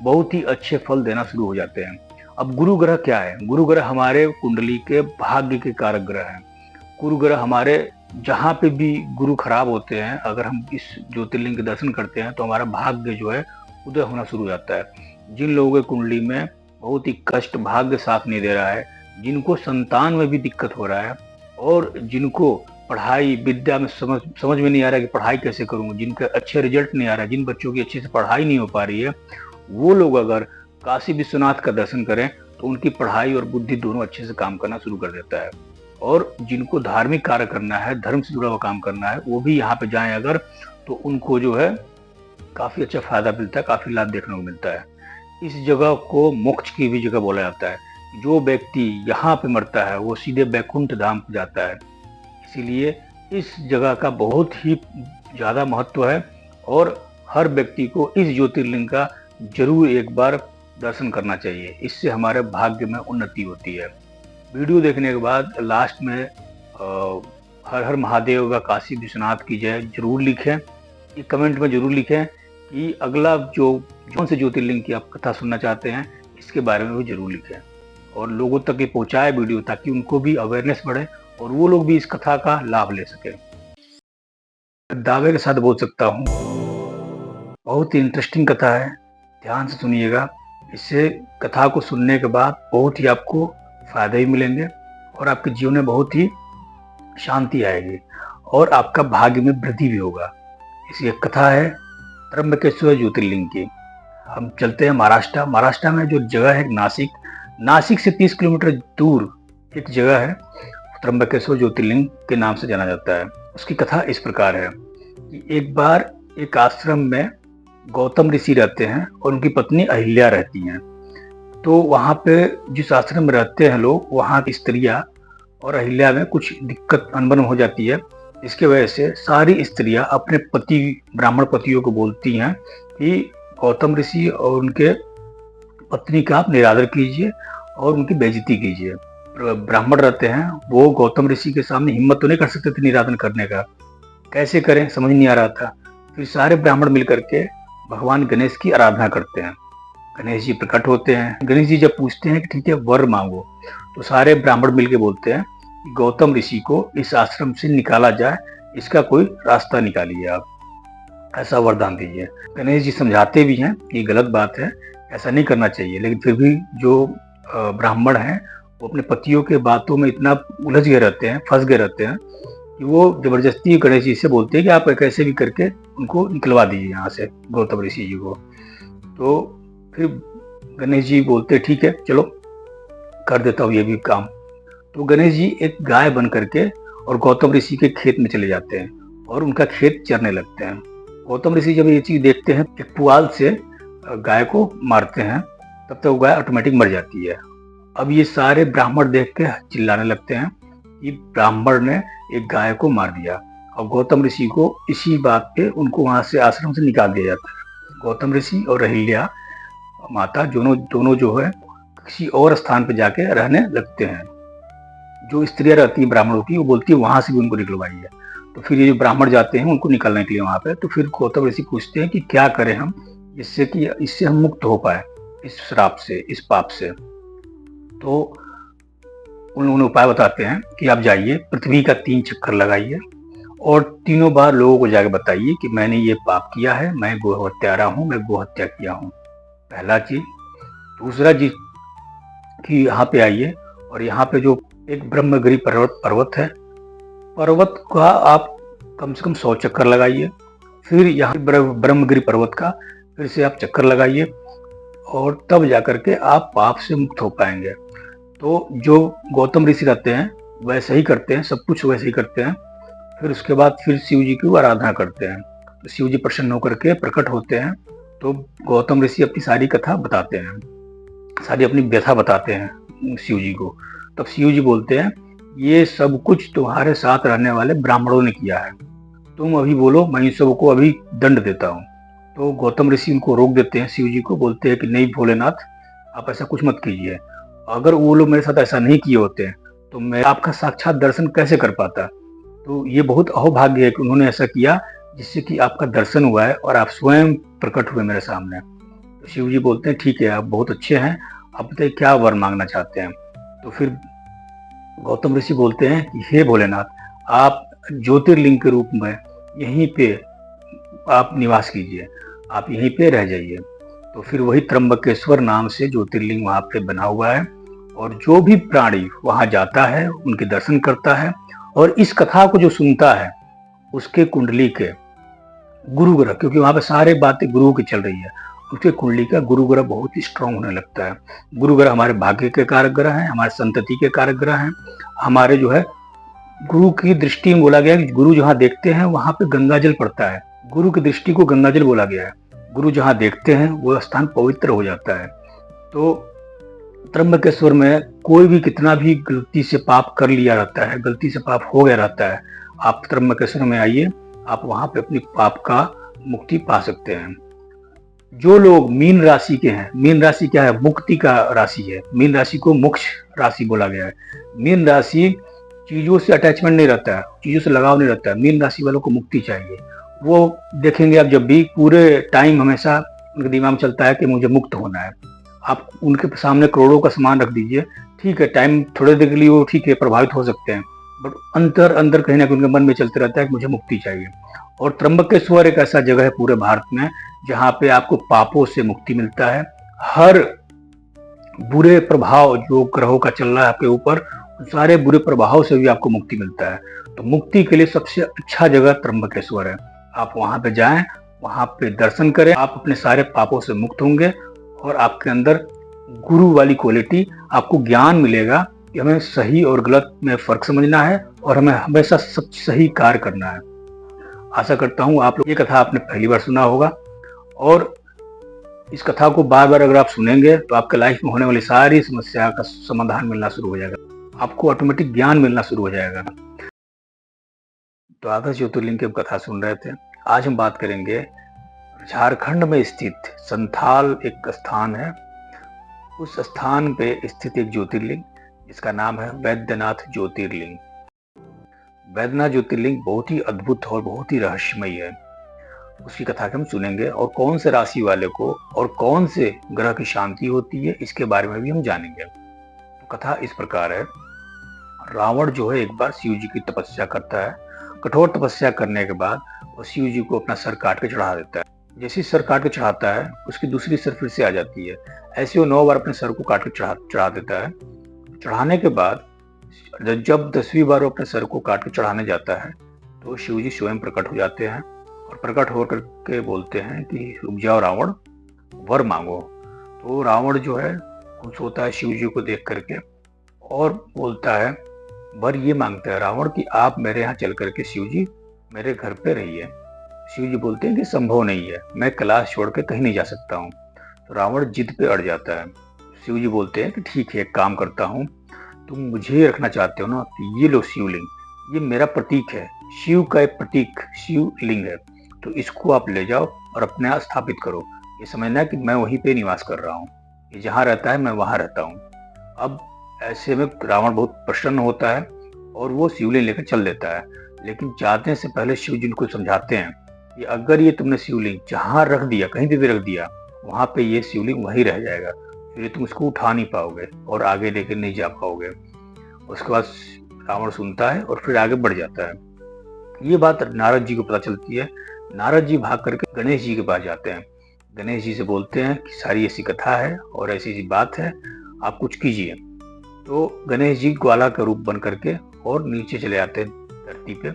[SPEAKER 1] बहुत ही अच्छे फल देना शुरू हो जाते हैं। अब गुरु ग्रह क्या है? गुरु ग्रह हमारे कुंडली के भाग्य के कारक ग्रह हैं। गुरु ग्रह हमारे जहाँ पे भी गुरु खराब होते हैं, अगर हम इस ज्योतिर्लिंग के दर्शन करते हैं तो हमारा भाग्य जो है उदय होना शुरू हो जाता है। जिन लोगों के कुंडली में बहुत ही कष्ट, भाग्य साथ नहीं दे रहा है, जिनको संतान में भी दिक्कत हो रहा है और जिनको पढ़ाई विद्या में समझ में नहीं आ रहा कि पढ़ाई कैसे करूँ, जिनका अच्छे रिजल्ट नहीं आ रहा है, जिन बच्चों की अच्छे से पढ़ाई नहीं हो पा रही है, वो लोग अगर काशी विश्वनाथ का दर्शन करें तो उनकी पढ़ाई और बुद्धि दोनों अच्छे से काम करना शुरू कर देता है। और जिनको धार्मिक कार्य करना है, धर्म से जुड़ा हुआ काम करना है, वो भी यहाँ पे जाएं अगर, तो उनको जो है काफी अच्छा फायदा मिलता है, काफी लाभ देखने को मिलता है। इस जगह को मोक्ष की भी जगह बोला जाता है। जो व्यक्ति यहाँ पे मरता है वो सीधे बैकुंठ धाम को जाता है। इसीलिए इस जगह का बहुत ही ज्यादा महत्व है और हर व्यक्ति को इस ज्योतिर्लिंग का जरूर एक बार दर्शन करना चाहिए। इससे हमारे भाग्य में उन्नति होती है। वीडियो देखने के बाद लास्ट में हर हर महादेव व काशी विश्वनाथ की जय जरूर लिखें। ये कमेंट में जरूर लिखें कि अगला जो कौन से ज्योतिर्लिंग की आप कथा सुनना चाहते हैं, इसके बारे में भी जरूर लिखें और लोगों तक ये पहुंचाए वीडियो, ताकि उनको भी अवेयरनेस बढ़े और वो लोग भी इस कथा का लाभ ले सके। दावे के साथ बोल सकता हूँ, बहुत ही इंटरेस्टिंग कथा है, ध्यान से सुनिएगा। इससे कथा को सुनने के बाद बहुत ही आपको फायदे ही मिलेंगे और आपके जीवन में बहुत ही शांति आएगी और आपका भाग्य में वृद्धि भी होगा। इसी एक कथा है त्र्यंबकेश्वर ज्योतिर्लिंग की। हम चलते हैं महाराष्ट्र में जो जगह है नासिक से 30 किलोमीटर दूर एक जगह है, त्र्यंबकेश्वर ज्योतिर्लिंग के नाम से जाना जाता है। उसकी कथा इस प्रकार है कि एक बार एक आश्रम में गौतम ऋषि रहते हैं और उनकी पत्नी अहिल्या रहती हैं। तो वहाँ पे जिस आश्रम में रहते हैं लोग, वहाँ की स्त्रियाँ और अहिल्या में कुछ दिक्कत अनबन हो जाती है। इसके वजह से सारी स्त्रियाँ अपने पति, ब्राह्मण पतियों को बोलती हैं कि गौतम ऋषि और उनके पत्नी का आप निरादर कीजिए और उनकी बेइज्जती कीजिए। ब्राह्मण रहते हैं, वो गौतम ऋषि के सामने हिम्मत तो नहीं कर सकते थे निरादन करने का, कैसे करें समझ नहीं आ रहा था। फिर सारे ब्राह्मण मिलकर के भगवान गणेश की आराधना करते हैं। गणेश जी प्रकट होते हैं। गणेश जी जब पूछते हैं कि ठीक है वर मांगो, तो सारे ब्राह्मण मिलके बोलते हैं कि गौतम ऋषि को इस आश्रम से निकाला जाए, इसका कोई रास्ता निकालिए, आप ऐसा वरदान दीजिए। गणेश जी समझाते भी हैं कि गलत बात है, ऐसा नहीं करना चाहिए, लेकिन फिर भी जो ब्राह्मण हैं वो अपने पतियों के बातों में इतना उलझ गए रहते हैं, फंस गए रहते हैं कि वो जबरदस्ती गणेश जी से बोलते हैं कि आप कैसे भी करके उनको निकलवा दीजिए यहाँ से, गौतम ऋषि जी को। तो फिर गणेश जी बोलते ठीक है चलो कर देता हूँ ये भी काम। तो गणेश जी एक गाय बन करके और गौतम ऋषि के खेत में चले जाते हैं और उनका खेत चरने लगते हैं। गौतम ऋषि जब ये चीज देखते हैं, एक पुआल से गाय को मारते हैं, तब तक वो गाय ऑटोमेटिक मर जाती है। अब ये सारे ब्राह्मण देख के चिल्लाने लगते हैं कि ब्राह्मण ने एक गाय को मार दिया, और गौतम ऋषि को इसी बात पे उनको वहां से आश्रम से निकाल दिया जाता है। गौतम ऋषि और अहिल्या माता दोनों जो है किसी और स्थान पे जाके रहने लगते हैं। जो स्त्रियां रहती है ब्राह्मणों की, वो बोलती है वहां से भी उनको निकलवाइए। तो फिर ये जो ब्राह्मण जाते हैं उनको निकलने के लिए वहां पे, तो फिर गौतम ऋषि पूछते हैं कि क्या करें हम इससे हम मुक्त हो पाए इस श्राप से, इस पाप से। तो उन्होंने उपाय बताते हैं कि आप जाइए पृथ्वी का 3 चक्कर लगाइए और तीनों बार लोगों को जाके बताइए कि मैंने ये पाप किया है, मैं गोहत्यारा हूँ, मैं गोहत्या किया हूँ, पहला चीज। दूसरा चीज कि यहाँ पे आइए और यहाँ पे जो एक ब्रह्मगिरी पर्वत है, पर्वत का आप कम से कम 100 चक्कर लगाइए। फिर यहाँ ब्रह्मगिरी पर्वत का फिर से आप चक्कर लगाइए और तब जाकर के आप पाप से मुक्त हो पाएंगे। तो जो गौतम ऋषि रहते हैं वैसे ही करते हैं, सब कुछ वैसे ही करते हैं। फिर उसके बाद फिर शिव जी की आराधना करते हैं। शिव जी प्रसन्न होकर के प्रकट होते हैं, तो गौतम ऋषि अपनी सारी कथा बताते हैं, सारी अपनी व्यथा बताते हैं शिव जी को। तब शिव जी बोलते हैं, ये सब कुछ तुम्हारे साथ रहने वाले ब्राह्मणों ने किया है, तुम अभी बोलो, मैं इन सबको अभी दंड देता हूँ। तो गौतम ऋषि उनको रोक देते हैं, शिव जी को बोलते हैं कि नहीं भोलेनाथ, आप ऐसा कुछ मत कीजिए। अगर वो लोग मेरे साथ ऐसा नहीं किए होते तो मैं आपका साक्षात दर्शन कैसे कर पाता। तो ये बहुत अहोभाग्य है कि उन्होंने ऐसा किया जिससे कि आपका दर्शन हुआ है और आप स्वयं प्रकट हुए मेरे सामने। तो शिव जी बोलते हैं, ठीक है, आप बहुत अच्छे हैं, आप बताइए क्या वर मांगना चाहते हैं। तो फिर गौतम ऋषि बोलते हैं कि हे भोलेनाथ, आप ज्योतिर्लिंग के रूप में यहीं पे आप निवास कीजिए, आप यहीं पे रह जाइए। तो फिर वही त्र्यंबकेश्वर नाम से ज्योतिर्लिंग वहां पे बना हुआ है, और जो भी प्राणी वहां जाता है उनके दर्शन करता है, और इस कथा को जो सुनता है उसके कुंडली के गुरु ग्रह, क्योंकि वहां पे सारे बातें गुरु की चल रही है, उसके कुंडली का गुरु ग्रह बहुत ही स्ट्रांग होने लगता है। गुरु ग्रह हमारे भाग्य के कारक ग्रह हैं, हमारे संतति के कारक ग्रह हैं, हमारे जो है गुरु की दृष्टि में बोला गया है कि गुरु जहाँ देखते हैं वहां पे गंगा जल पड़ता है, गुरु की दृष्टि को गंगा जल बोला गया है। गुरु जहाँ देखते हैं वो स्थान पवित्र हो जाता है। तो त्र्यंबकेश्वर में कोई भी कितना भी गलती से पाप कर लिया रहता है, गलती से पाप हो गया रहता है, आप त्र्यंबकेश्वर में आइए, आप वहां पे अपनी पाप का मुक्ति पा सकते हैं। जो लोग मीन राशि के हैं, मीन राशि क्या है, मुक्ति का राशि है, मीन राशि को मोक्ष राशि बोला गया है। मीन राशि चीजों से अटैचमेंट नहीं रहता है, चीजों से लगाव नहीं रहता है, मीन राशि वालों को मुक्ति चाहिए। वो देखेंगे आप, जब भी पूरे टाइम हमेशा उनके दिमाग में चलता है कि मुझे मुक्त होना है। आप उनके सामने करोड़ों का सामान रख दीजिए, ठीक है, टाइम थोड़े देर के लिए वो ठीक है प्रभावित हो सकते हैं, बट अंदर अंदर कहीं ना कहीं उनके मन में चलते रहता है कि मुझे मुक्ति चाहिए। और त्र्यंबकेश्वर एक ऐसा जगह है पूरे भारत में जहाँ पे आपको पापों से मुक्ति मिलता है। हर बुरे प्रभाव जो ग्रहों का चल रहा है आपके ऊपर, सारे बुरे प्रभाव से भी आपको मुक्ति मिलता है। तो मुक्ति के लिए सबसे अच्छा जगह त्र्यंबकेश्वर है। आप वहां पे जाएं, वहां पे दर्शन करें, आप अपने सारे पापों से मुक्त होंगे, और आपके अंदर गुरु वाली क्वालिटी, आपको ज्ञान मिलेगा कि हमें सही और गलत में फर्क समझना है, और हमें हमेशा सब सही कार्य करना है। आशा करता हूँ आप लोग, ये कथा आपने पहली बार सुना होगा, और इस कथा को बार बार अगर आप सुनेंगे तो आपके लाइफ में होने वाली सारी समस्या का समाधान मिलना शुरू हो जाएगा, आपको ऑटोमेटिक ज्ञान मिलना शुरू हो जाएगा। तो आदर्श ज्योतिर्लिंग की हम कथा सुन रहे थे। आज हम बात करेंगे झारखंड में स्थित संथाल एक स्थान है, उस स्थान पे स्थित एक ज्योतिर्लिंग जिसका नाम है वैद्यनाथ ज्योतिर्लिंग। वैद्यनाथ ज्योतिर्लिंग बहुत ही अद्भुत और बहुत ही रहस्यमय है। उसकी कथा हम सुनेंगे, और कौन से राशि वाले को और कौन से ग्रह की शांति होती है इसके बारे में भी हम जानेंगे। तो कथा इस प्रकार है। रावण जो है एक बार शिव जी की तपस्या करता है। कठोर तपस्या करने के बाद वो शिव जी को अपना सर काट के चढ़ा देता है। जैसे सर काट के चढ़ाता है, उसकी दूसरी सर फिर से आ जाती है। ऐसे वो 9 बार अपने सर को काट के चढ़ा देता है। चढ़ाने के बाद जब 10वीं बार वो अपने सर को काट के चढ़ाने जाता है तो शिव जी स्वयं प्रकट हो जाते हैं, और प्रकट होकर के बोलते हैं कि रुक जाओ रावण, वर मांगो। तो रावण जो है खुश होता है शिव जी को देख करके, और बोलता है, वर ये मांगता है रावण कि आप मेरे यहाँ चल करके शिव जी मेरे घर पे रहिए। शिव जी बोलते हैं कि संभव नहीं है, मैं कैलाश छोड़ के कहीं नहीं जा सकता हूँ। तो रावण जिद पे अड़ जाता है। शिव जी बोलते हैं कि ठीक है, एक काम करता हूँ, तुम मुझे रखना चाहते हो ना, तो ये लो शिवलिंग, ये मेरा प्रतीक है, शिव का एक प्रतीक शिवलिंग है, तो इसको आप ले जाओ और अपने यहाँ स्थापित करो। ये समझना कि मैं वहीं पे निवास कर रहा हूँ, ये जहाँ रहता है मैं वहाँ रहता हूँ। अब ऐसे में रावण बहुत प्रसन्न होता है और वो शिवलिंग लेकर चल देता है। लेकिन जाने से पहले शिव जी को समझाते हैं कि अगर ये तुमने शिवलिंग जहाँ रख दिया, कहीं पे भी रख दिया, वहां पे ये शिवलिंग वहीं रह जाएगा, फिर तुम इसको उठा नहीं पाओगे और आगे लेकर नहीं जा पाओगे। उसके बाद रावण सुनता है और फिर आगे बढ़ जाता है। ये बात नारद जी को पता चलती है। नारद जी भाग करके गणेश जी के पास जाते हैं। गणेश जी से बोलते हैं कि सारी ऐसी कथा है और ऐसी ऐसी बात है, आप कुछ कीजिए। तो गणेश जी ग्वाला का रूप बन करके और नीचे चले आते हैं धरती पे,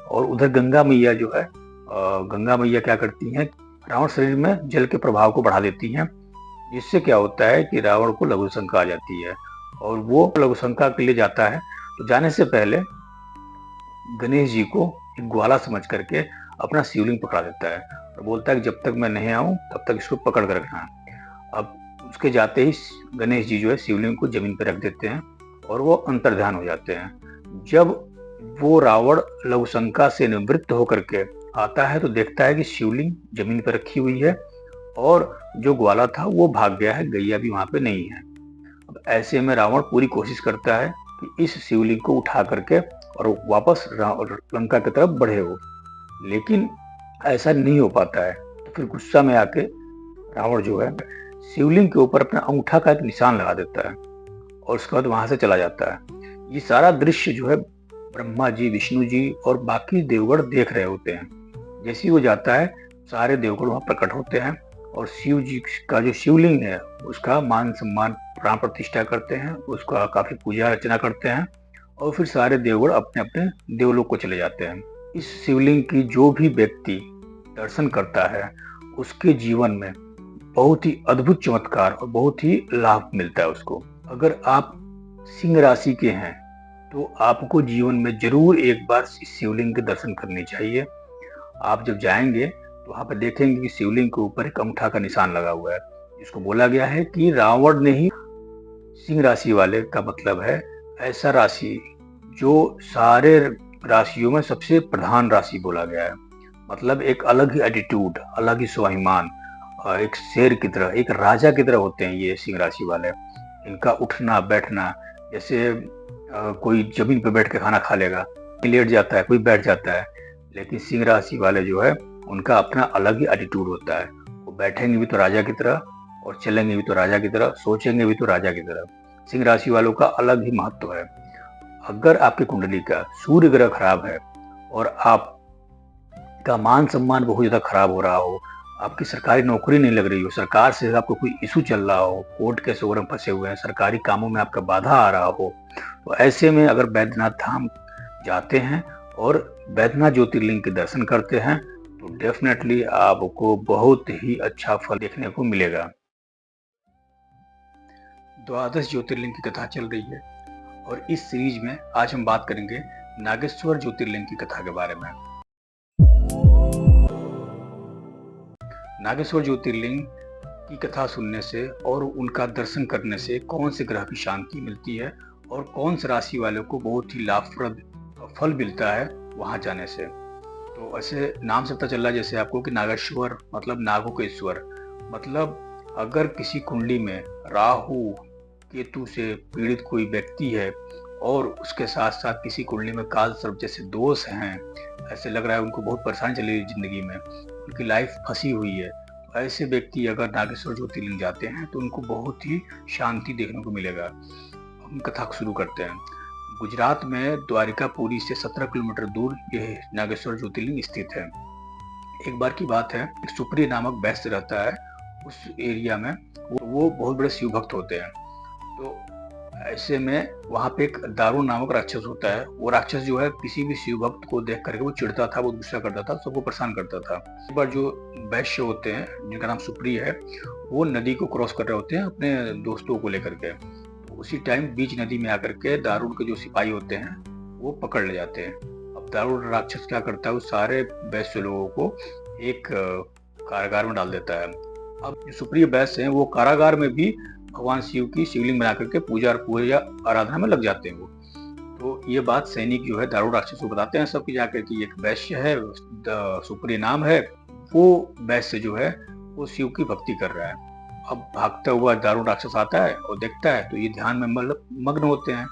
[SPEAKER 1] और उधर गंगा मैया जो है, गंगा मैया क्या करती हैं, रावण शरीर में जल के प्रभाव को बढ़ा देती हैं, जिससे क्या होता है कि रावण को लघु शंका आ जाती है, और वो लघु शंका के लिए जाता है। तो जाने से पहले गणेश जी को एक ग्वाला समझ करके अपना शिवलिंग पकड़ा देता है और बोलता है कि जब तक मैं नहीं आऊं तब तक इसको पकड़ कर रखना। अब उसके जाते ही गणेश जी जो है शिवलिंग को जमीन पर रख देते हैं और वो अंतर्ध्यान हो जाते हैं। जब वो रावण लवशंका से निवृत्त होकर के आता है तो देखता है कि शिवलिंग जमीन पर रखी हुई है और जो ग्वाला था वो भाग गया है, गैया भी वहां पे नहीं है। अब ऐसे में रावण पूरी कोशिश करता है कि इस शिवलिंग को उठा करके और वापस लंका की तरफ बढ़े हो, लेकिन ऐसा नहीं हो पाता है। तो फिर गुस्सा में आके रावण जो है शिवलिंग के ऊपर अपना अंगूठा का एक निशान लगा देता है और उसके बाद वहां से चला जाता है। ये सारा दृश्य जो है ब्रह्मा जी, विष्णु जी और बाकी देवगण देख रहे होते हैं। जैसे ही वो जाता है सारे देवगण वहां प्रकट होते हैं और शिव जी का जो शिवलिंग है उसका मान सम्मान प्राण प्रतिष्ठा करते हैं, उसका काफी पूजा अर्चना करते हैं और फिर सारे देवगण अपने अपने देवलोक को चले जाते हैं। इस शिवलिंग की जो भी व्यक्ति दर्शन करता है उसके जीवन में बहुत ही अद्भुत चमत्कार और बहुत ही लाभ मिलता है उसको। अगर आप सिंह राशि के हैं तो आपको जीवन में जरूर एक बार शिवलिंग के दर्शन करने चाहिए। आप जब जाएंगे तो वहां पर देखेंगे कि शिवलिंग के ऊपर एक अंगूठा का निशान लगा हुआ है, जिसको बोला गया है कि रावण ने ही सिंह राशि वाले का मतलब है ऐसा राशि जो सारे राशियों में सबसे प्रधान राशि बोला गया है। मतलब एक अलग ही एटीट्यूड, अलग ही स्वाभिमान, एक शेर की तरह, एक राजा की तरह होते हैं ये सिंह राशि वाले। इनका उठना बैठना, जैसे कोई जमीन पर बैठ के खाना खा लेगा, लेट जाता है, कोई बैठ जाता है, लेकिन सिंह राशि वाले जो है उनका अपना अलग ही एटीट्यूड होता है। वो बैठेंगे भी तो राजा की तरह और चलेंगे भी तो राजा की तरह, सोचेंगे भी तो राजा की तरह। सिंह राशि वालों का अलग ही महत्व है। अगर आपकी कुंडली का सूर्य ग्रह खराब है और आपका मान सम्मान बहुत ज्यादा खराब हो रहा हो, आपकी सरकारी नौकरी नहीं लग रही हो, सरकार से आपको कोई इशू चल रहा हो, कोर्ट केस वगैरह फंसे हुए हैं, सरकारी कामों में आपका बाधा आ रहा हो, तो ऐसे में अगर बैद्यनाथ धाम जाते हैं और बैद्यनाथ ज्योतिर्लिंग के दर्शन करते हैं तो डेफिनेटली आपको बहुत ही अच्छा फल देखने को मिलेगा। द्वादश ज्योतिर्लिंग की कथा चल रही है और इस सीरीज में आज हम बात करेंगे नागेश्वर ज्योतिर्लिंग की कथा के बारे में। नागेश्वर ज्योतिर्लिंग की कथा सुनने से और उनका दर्शन करने से कौन से ग्रह की शांति मिलती है और कौन से राशि वालों को बहुत ही लाभप्रद फल मिलता है वहां जाने से। तो ऐसे नाम से पता चल रहा है जैसे आपको कि नागेश्वर मतलब नागों के ईश्वर। मतलब अगर किसी कुंडली में राहु केतु से पीड़ित कोई व्यक्ति है और उसके साथ साथ किसी कुंडली में काल सर्प जैसे दोष हैं, ऐसे लग रहा है उनको बहुत परेशानी चल रही है जिंदगी में, उनकी लाइफ फंसी हुई है, ऐसे व्यक्ति अगर नागेश्वर ज्योतिर्लिंग जाते हैं तो उनको बहुत ही शांति देखने को मिलेगा। हम कथा शुरू करते हैं। गुजरात में द्वारिकापुरी से 17 किलोमीटर दूर यह नागेश्वर ज्योतिर्लिंग स्थित है। एक बार की बात है, एक सुप्रिय नामक वैश्य रहता है उस एरिया में, वो बहुत बड़े शिव भक्त होते हैं। तो ऐसे में वहां पे एक दारुण नामक राक्षस होता है। वो राक्षस जो है किसी भी शिव भक्त को देख करके वो चिढ़ता था, वो गुस्सा करता था, सबको परेशान करता था। एक बार जो वैश्य होते हैं जिनका नाम सुप्रिय है, वो नदी को क्रॉस कर रहे होते हैं अपने दोस्तों को लेकर के। तो उसी टाइम बीच नदी में आकर के दारुण के जो सिपाही होते हैं वो पकड़ ले जाते हैं। अब दारुण राक्षस क्या करता है, वो सारे वैश्य लोगों को एक कारागार में डाल देता है। अब जो सुप्रिय वैश्य हैं वो कारागार में भी भगवान शिव की शिवलिंग बना करके पूजा आराधना में लग जाते हैं वो। तो ये बात सैनिक जो है दारुण राक्षस को बताते हैं सबकी जाकर कि एक वैश्य है, सुप्रिय नाम है, वो वैश्य जो है वो शिव की भक्ति कर रहा है। अब भागता हुआ दारुण राक्षस आता है और देखता है तो ये ध्यान में मग्न होते हैं।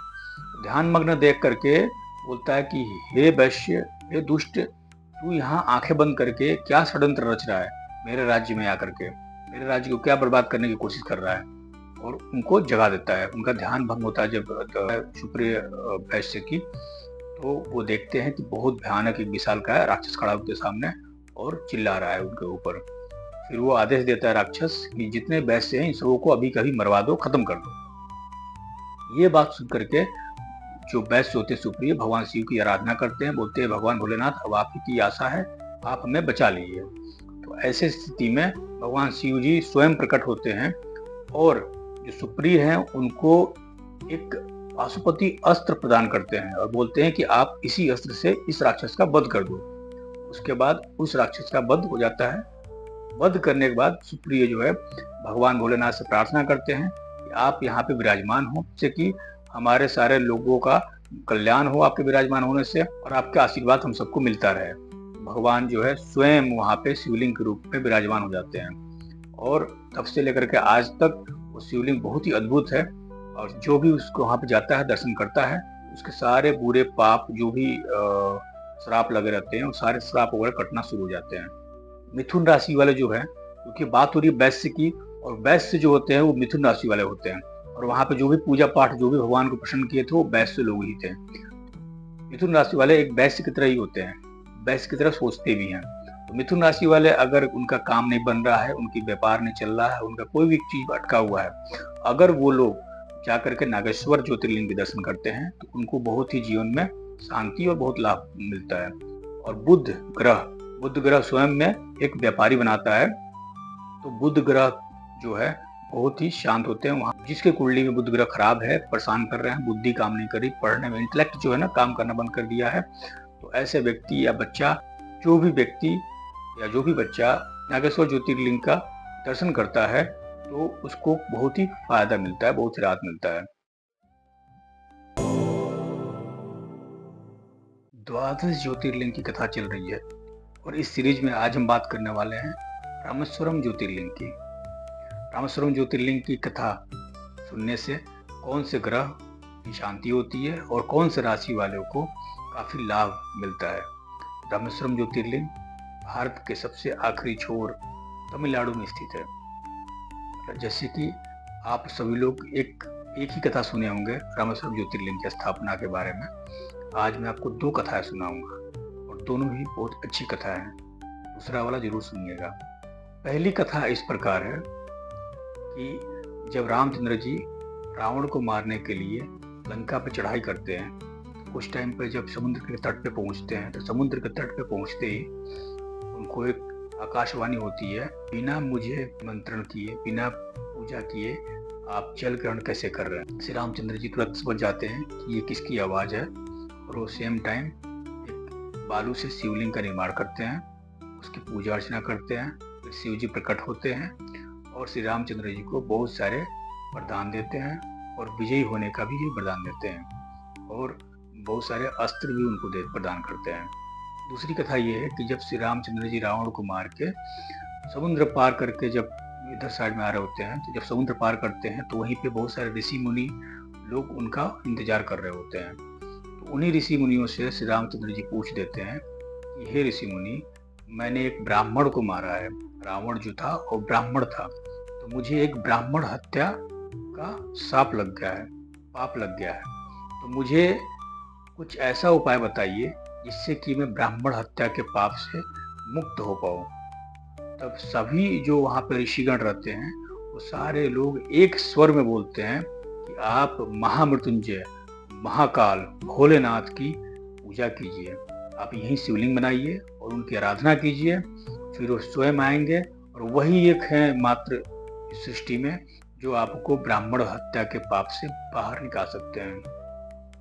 [SPEAKER 1] ध्यान मग्न देख करके बोलता है कि हे वैश्य, हे दुष्ट, तू यहाँ आंखें बंद करके क्या षड्यंत्र रच रहा है, मेरे राज्य में आकर के मेरे राज्य को क्या बर्बाद करने की कोशिश कर रहा है, और उनको जगा देता है। उनका ध्यान भंग होता है जब सुप्रिय वैश्य की। तो वो देखते हैं कि बहुत भयानक एक विशालकाय राक्षस खड़ा उनके सामने और चिल्ला रहा है उनके ऊपर। फिर वो आदेश देता है राक्षस कि जितने वैश्य हैं इन सबों को अभी कभी मरवा दो, खत्म कर दो। ये बात सुन करके जो वैश्य होते सुप्रिय भगवान शिव की आराधना करते हैं, बोलते हैं भगवान भोलेनाथ अब आप ही की आशा है, आप हमें बचा लीजिए। तो ऐसे स्थिति में भगवान शिव जी स्वयं प्रकट होते हैं और जो सुप्रिय हैं उनको एक पाशुपति अस्त्र प्रदान करते हैं और बोलते हैं कि आप इसी अस्त्र से इस राक्षस का वध कर दो। उसके बाद उस राक्षस का वध हो जाता है। वध करने के बाद सुप्रिय जो है भगवान भोलेनाथ से प्रार्थना करते हैं कि आप यहाँ पे विराजमान हो, जिससे कि हमारे सारे लोगों का कल्याण हो आपके विराजमान होने से, और आपका आशीर्वाद हम सबको मिलता रहे। भगवान जो है स्वयं वहाँ पे शिवलिंग के रूप में विराजमान हो जाते हैं, और तब से लेकर के आज तक वो शिवलिंग बहुत ही अद्भुत है। और जो भी उसको वहाँ पे जाता है, दर्शन करता है, उसके सारे बुरे पाप जो भी श्राप लगे रहते हैं, वो सारे श्राप वगैरह कटना शुरू हो जाते हैं। मिथुन राशि वाले जो है, क्योंकि बात हो रही है वैश्य की, और वैश्य जो होते हैं वो मिथुन राशि वाले होते हैं, और वहाँ पे जो भी पूजा पाठ जो भी भगवान को प्रसन्न किए थे वो वैश्य लोग ही थे। मिथुन राशि वाले एक वैश्य की तरह ही होते हैं, वैश्य की तरह सोचते भी हैं। तो मिथुन राशि वाले अगर उनका काम नहीं बन रहा है, उनकी व्यापार नहीं चल रहा है, उनका कोई भी चीज अटका हुआ है, अगर वो लोग जाकर के नागेश्वर ज्योतिर्लिंग के दर्शन करते हैं तो उनको बहुत ही जीवन में शांति और बहुत लाभ मिलता है। और बुध ग्रह स्वयं में एक व्यापारी बनाता है, तो बुध ग्रह जो है बहुत ही शांत होते हैं। वहाँ जिसके कुंडली में बुध ग्रह खराब है, परेशान कर रहे हैं, बुद्धि काम नहीं करी, पढ़ने में इंटेलेक्ट जो है ना काम करना बंद कर दिया है, तो ऐसे व्यक्ति या बच्चा, जो भी व्यक्ति या जो भी बच्चा नागेश्वर ज्योतिर्लिंग का दर्शन करता है तो उसको बहुत ही फायदा मिलता है, बहुत ही राहत मिलता है। द्वादश ज्योतिर्लिंग की कथा चल रही है, और इस सीरीज में आज हम बात करने वाले हैं रामेश्वरम ज्योतिर्लिंग की। रामेश्वरम ज्योतिर्लिंग की कथा सुनने से कौन से ग्रह की शांति होती है और कौन से राशि वालों को काफी लाभ मिलता है। रामेश्वरम ज्योतिर्लिंग भारत के सबसे आखिरी छोर तमिलनाडु में स्थित है। जैसे कि आप सभी लोग एक ही कथा सुने होंगे रामेश्वरम ज्योतिर्लिंग की स्थापना के बारे में। आज मैं आपको 2 कथाएं सुनाऊंगा, और दोनों ही बहुत अच्छी कथा है। दूसरा वाला जरूर सुनिएगा। पहली कथा इस प्रकार है कि जब रामचंद्र जी रावण को मारने के लिए लंका पर चढ़ाई करते हैं, तो उस टाइम पर जब समुद्र के तट पे पहुंचते हैं, तो समुद्र के तट पे पहुंचते ही उनको एक आकाशवाणी होती है, बिना मुझे मंत्रण किए, बिना पूजा किए आप जल ग्रहण कैसे कर रहे हैं। श्री रामचंद्र जी तुरंत समझ जाते हैं कि ये किसकी आवाज है, और वो सेम टाइम एक बालू से शिवलिंग का निर्माण करते हैं, उसकी पूजा अर्चना करते हैं। फिर शिव जी प्रकट होते हैं और श्री रामचंद्र जी को बहुत सारे वरदान देते हैं, और विजयी होने का भी वरदान देते हैं, और बहुत सारे अस्त्र भी उनको प्रदान करते हैं। दूसरी कथा ये है कि जब श्री रामचंद्र जी रावण को मार के समुद्र पार करके जब इधर साइड में आ रहे होते हैं, तो जब समुद्र पार करते हैं तो वहीं पे बहुत सारे ऋषि मुनि लोग उनका इंतजार कर रहे होते हैं। तो उन्हीं ऋषि मुनियों से श्री रामचंद्र जी पूछ देते हैं कि हे ऋषि मुनि, मैंने एक ब्राह्मण को मारा है, रावण जो था वो ब्राह्मण था, तो मुझे एक ब्राह्मण हत्या का शाप लग गया है, पाप लग गया है, तो मुझे कुछ ऐसा उपाय बताइए जिससे कि मैं ब्राह्मण हत्या के पाप से मुक्त हो पाऊं। तब सभी जो वहाँ पे ऋषिगण रहते हैं वो सारे लोग एक स्वर में बोलते हैं कि आप महामृत्युंजय महाकाल भोलेनाथ की पूजा कीजिए, आप यहीं शिवलिंग बनाइए और उनकी आराधना कीजिए। फिर वो स्वयं आएंगे, और वही एक है मात्र इस सृष्टि में जो आपको ब्राह्मण हत्या के पाप से बाहर निकाल सकते हैं,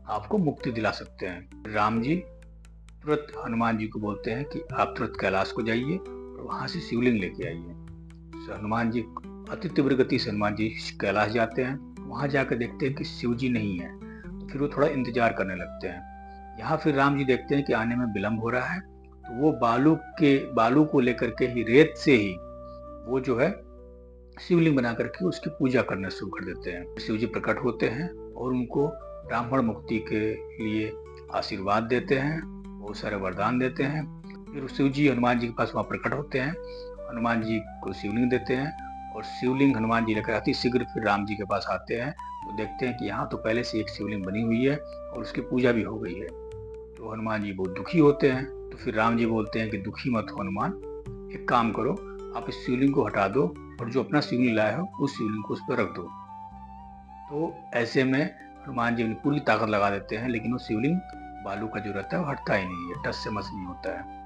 [SPEAKER 1] आपको मुक्ति दिला सकते हैं। राम जी तुरंत हनुमान जी को बोलते हैं कि आप तुरंत कैलाश को जाइए और वहां से शिवलिंग लेके आइए। तो हनुमान जी अति तीव्र गति से हनुमान जी कैलाश जाते हैं। वहां जाकर देखते हैं कि शिव जी नहीं है, तो फिर वो थोड़ा इंतजार करने लगते हैं। यहाँ फिर राम जी देखते हैं कि आने में विलम्ब हो रहा है, तो वो बालू को लेकर के ही, रेत से ही वो जो है शिवलिंग बना करके उसकी पूजा करना शुरू कर देते हैं। शिव जी प्रकट होते हैं और उनको ब्राह्मण मुक्ति के लिए आशीर्वाद देते हैं, बहुत सारे वरदान देते हैं। फिर शिव जी हनुमान जी के पास वहाँ प्रकट होते हैं, हनुमान जी को शिवलिंग देते हैं, और शिवलिंग हनुमान जी लेकर अति शीघ्र फिर राम जी के पास आते हैं, तो देखते हैं कि यहाँ तो पहले से एक शिवलिंग बनी हुई है और उसकी पूजा भी हो गई है। तो हनुमान जी बहुत दुखी होते हैं। तो फिर राम जी बोलते हैं कि दुखी मत हो हनुमान, एक काम करो, आप इस शिवलिंग को हटा दो और जो अपना शिवलिंग लाए हो उस शिवलिंग को उस पर रख दो। तो ऐसे में हनुमान जी अपनी पूरी ताकत लगा देते हैं, लेकिन वो शिवलिंग बालू का जो रहता है वो हटता ही नहीं है, टस से मस नहीं होता है।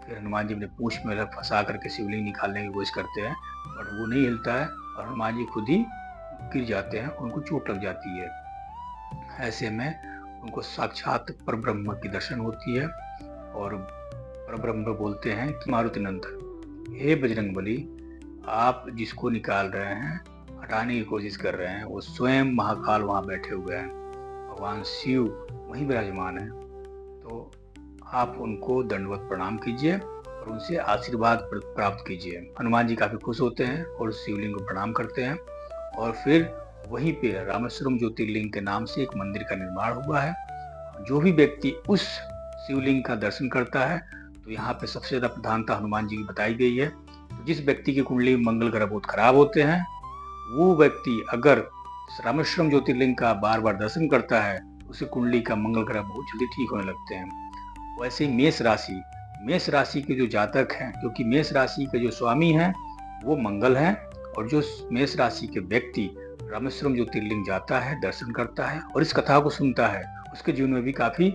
[SPEAKER 1] फिर हनुमान जी अपने पूंछ में फंसा करके शिवलिंग निकालने की कोशिश करते हैं, बट वो नहीं हिलता है, और हनुमान जी खुद ही गिर जाते हैं, उनको चोट लग जाती है। ऐसे में उनको साक्षात परब्रह्म की दर्शन होती है, और परब्रह्म बोलते हैं कि मारुति नंदन, हे बजरंगबली, आप जिसको निकाल रहे हैं, हटाने की कोशिश कर रहे हैं, वो स्वयं महाकाल वहाँ बैठे हुए हैं, भगवान शिव वहीं विराजमान है। तो आप उनको दंडवत प्रणाम कीजिए और उनसे आशीर्वाद प्राप्त कीजिए। हनुमान जी काफी खुश होते हैं और शिवलिंग को प्रणाम करते हैं और फिर वहीं पे रामेश्वरम ज्योतिर्लिंग के नाम से एक मंदिर का निर्माण हुआ है। जो भी व्यक्ति उस शिवलिंग का दर्शन करता है तो यहाँ पे सबसे ज्यादा प्रधानता हनुमान जी की बताई गई है। तो जिस व्यक्ति की कुंडली में मंगल ग्रह बहुत खराब होते हैं, वो व्यक्ति अगर रामेश्वरम ज्योतिर्लिंग का बार बार दर्शन करता है तो उसे कुंडली का मंगल ग्रह बहुत जल्दी ठीक होने लगते हैं। वैसे ही मेष राशि के जो जातक हैं, क्योंकि मेष राशि के जो स्वामी हैं वो मंगल हैं, और जो मेष राशि के व्यक्ति रामेश्वरम ज्योतिर्लिंग जाता है, दर्शन करता है और इस कथा को सुनता है, उसके जीवन में भी काफी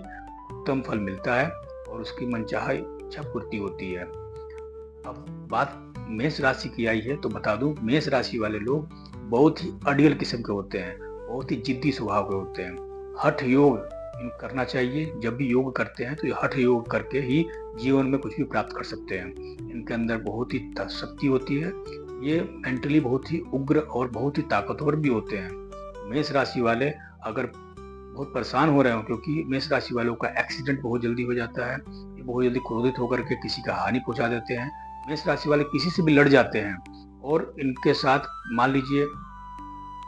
[SPEAKER 1] उत्तम फल मिलता है और उसकी मनचाहा इच्छा पूर्ति होती है। अब बात मेष राशि की आई है तो बता दूं, मेष राशि वाले लोग बहुत ही अड़ियल किस्म के होते हैं, बहुत ही जिद्दी स्वभाव के होते हैं। हठ योग करना चाहिए। जब भी योग करते हैं तो ये हठ योग करके ही जीवन में कुछ भी प्राप्त कर सकते हैं। इनके अंदर बहुत ही शक्ति होती है। ये मेंटली बहुत ही उग्र और बहुत ही ताकतवर भी होते हैं। मेष राशि वाले अगर बहुत परेशान हो रहे हो, क्योंकि मेष राशि वालों का एक्सीडेंट बहुत जल्दी हो जाता है, ये बहुत जल्दी क्रोधित होकर के किसी का हानि पहुंचा देते हैं। मेष राशि वाले किसी से भी लड़ जाते हैं और इनके साथ मान लीजिए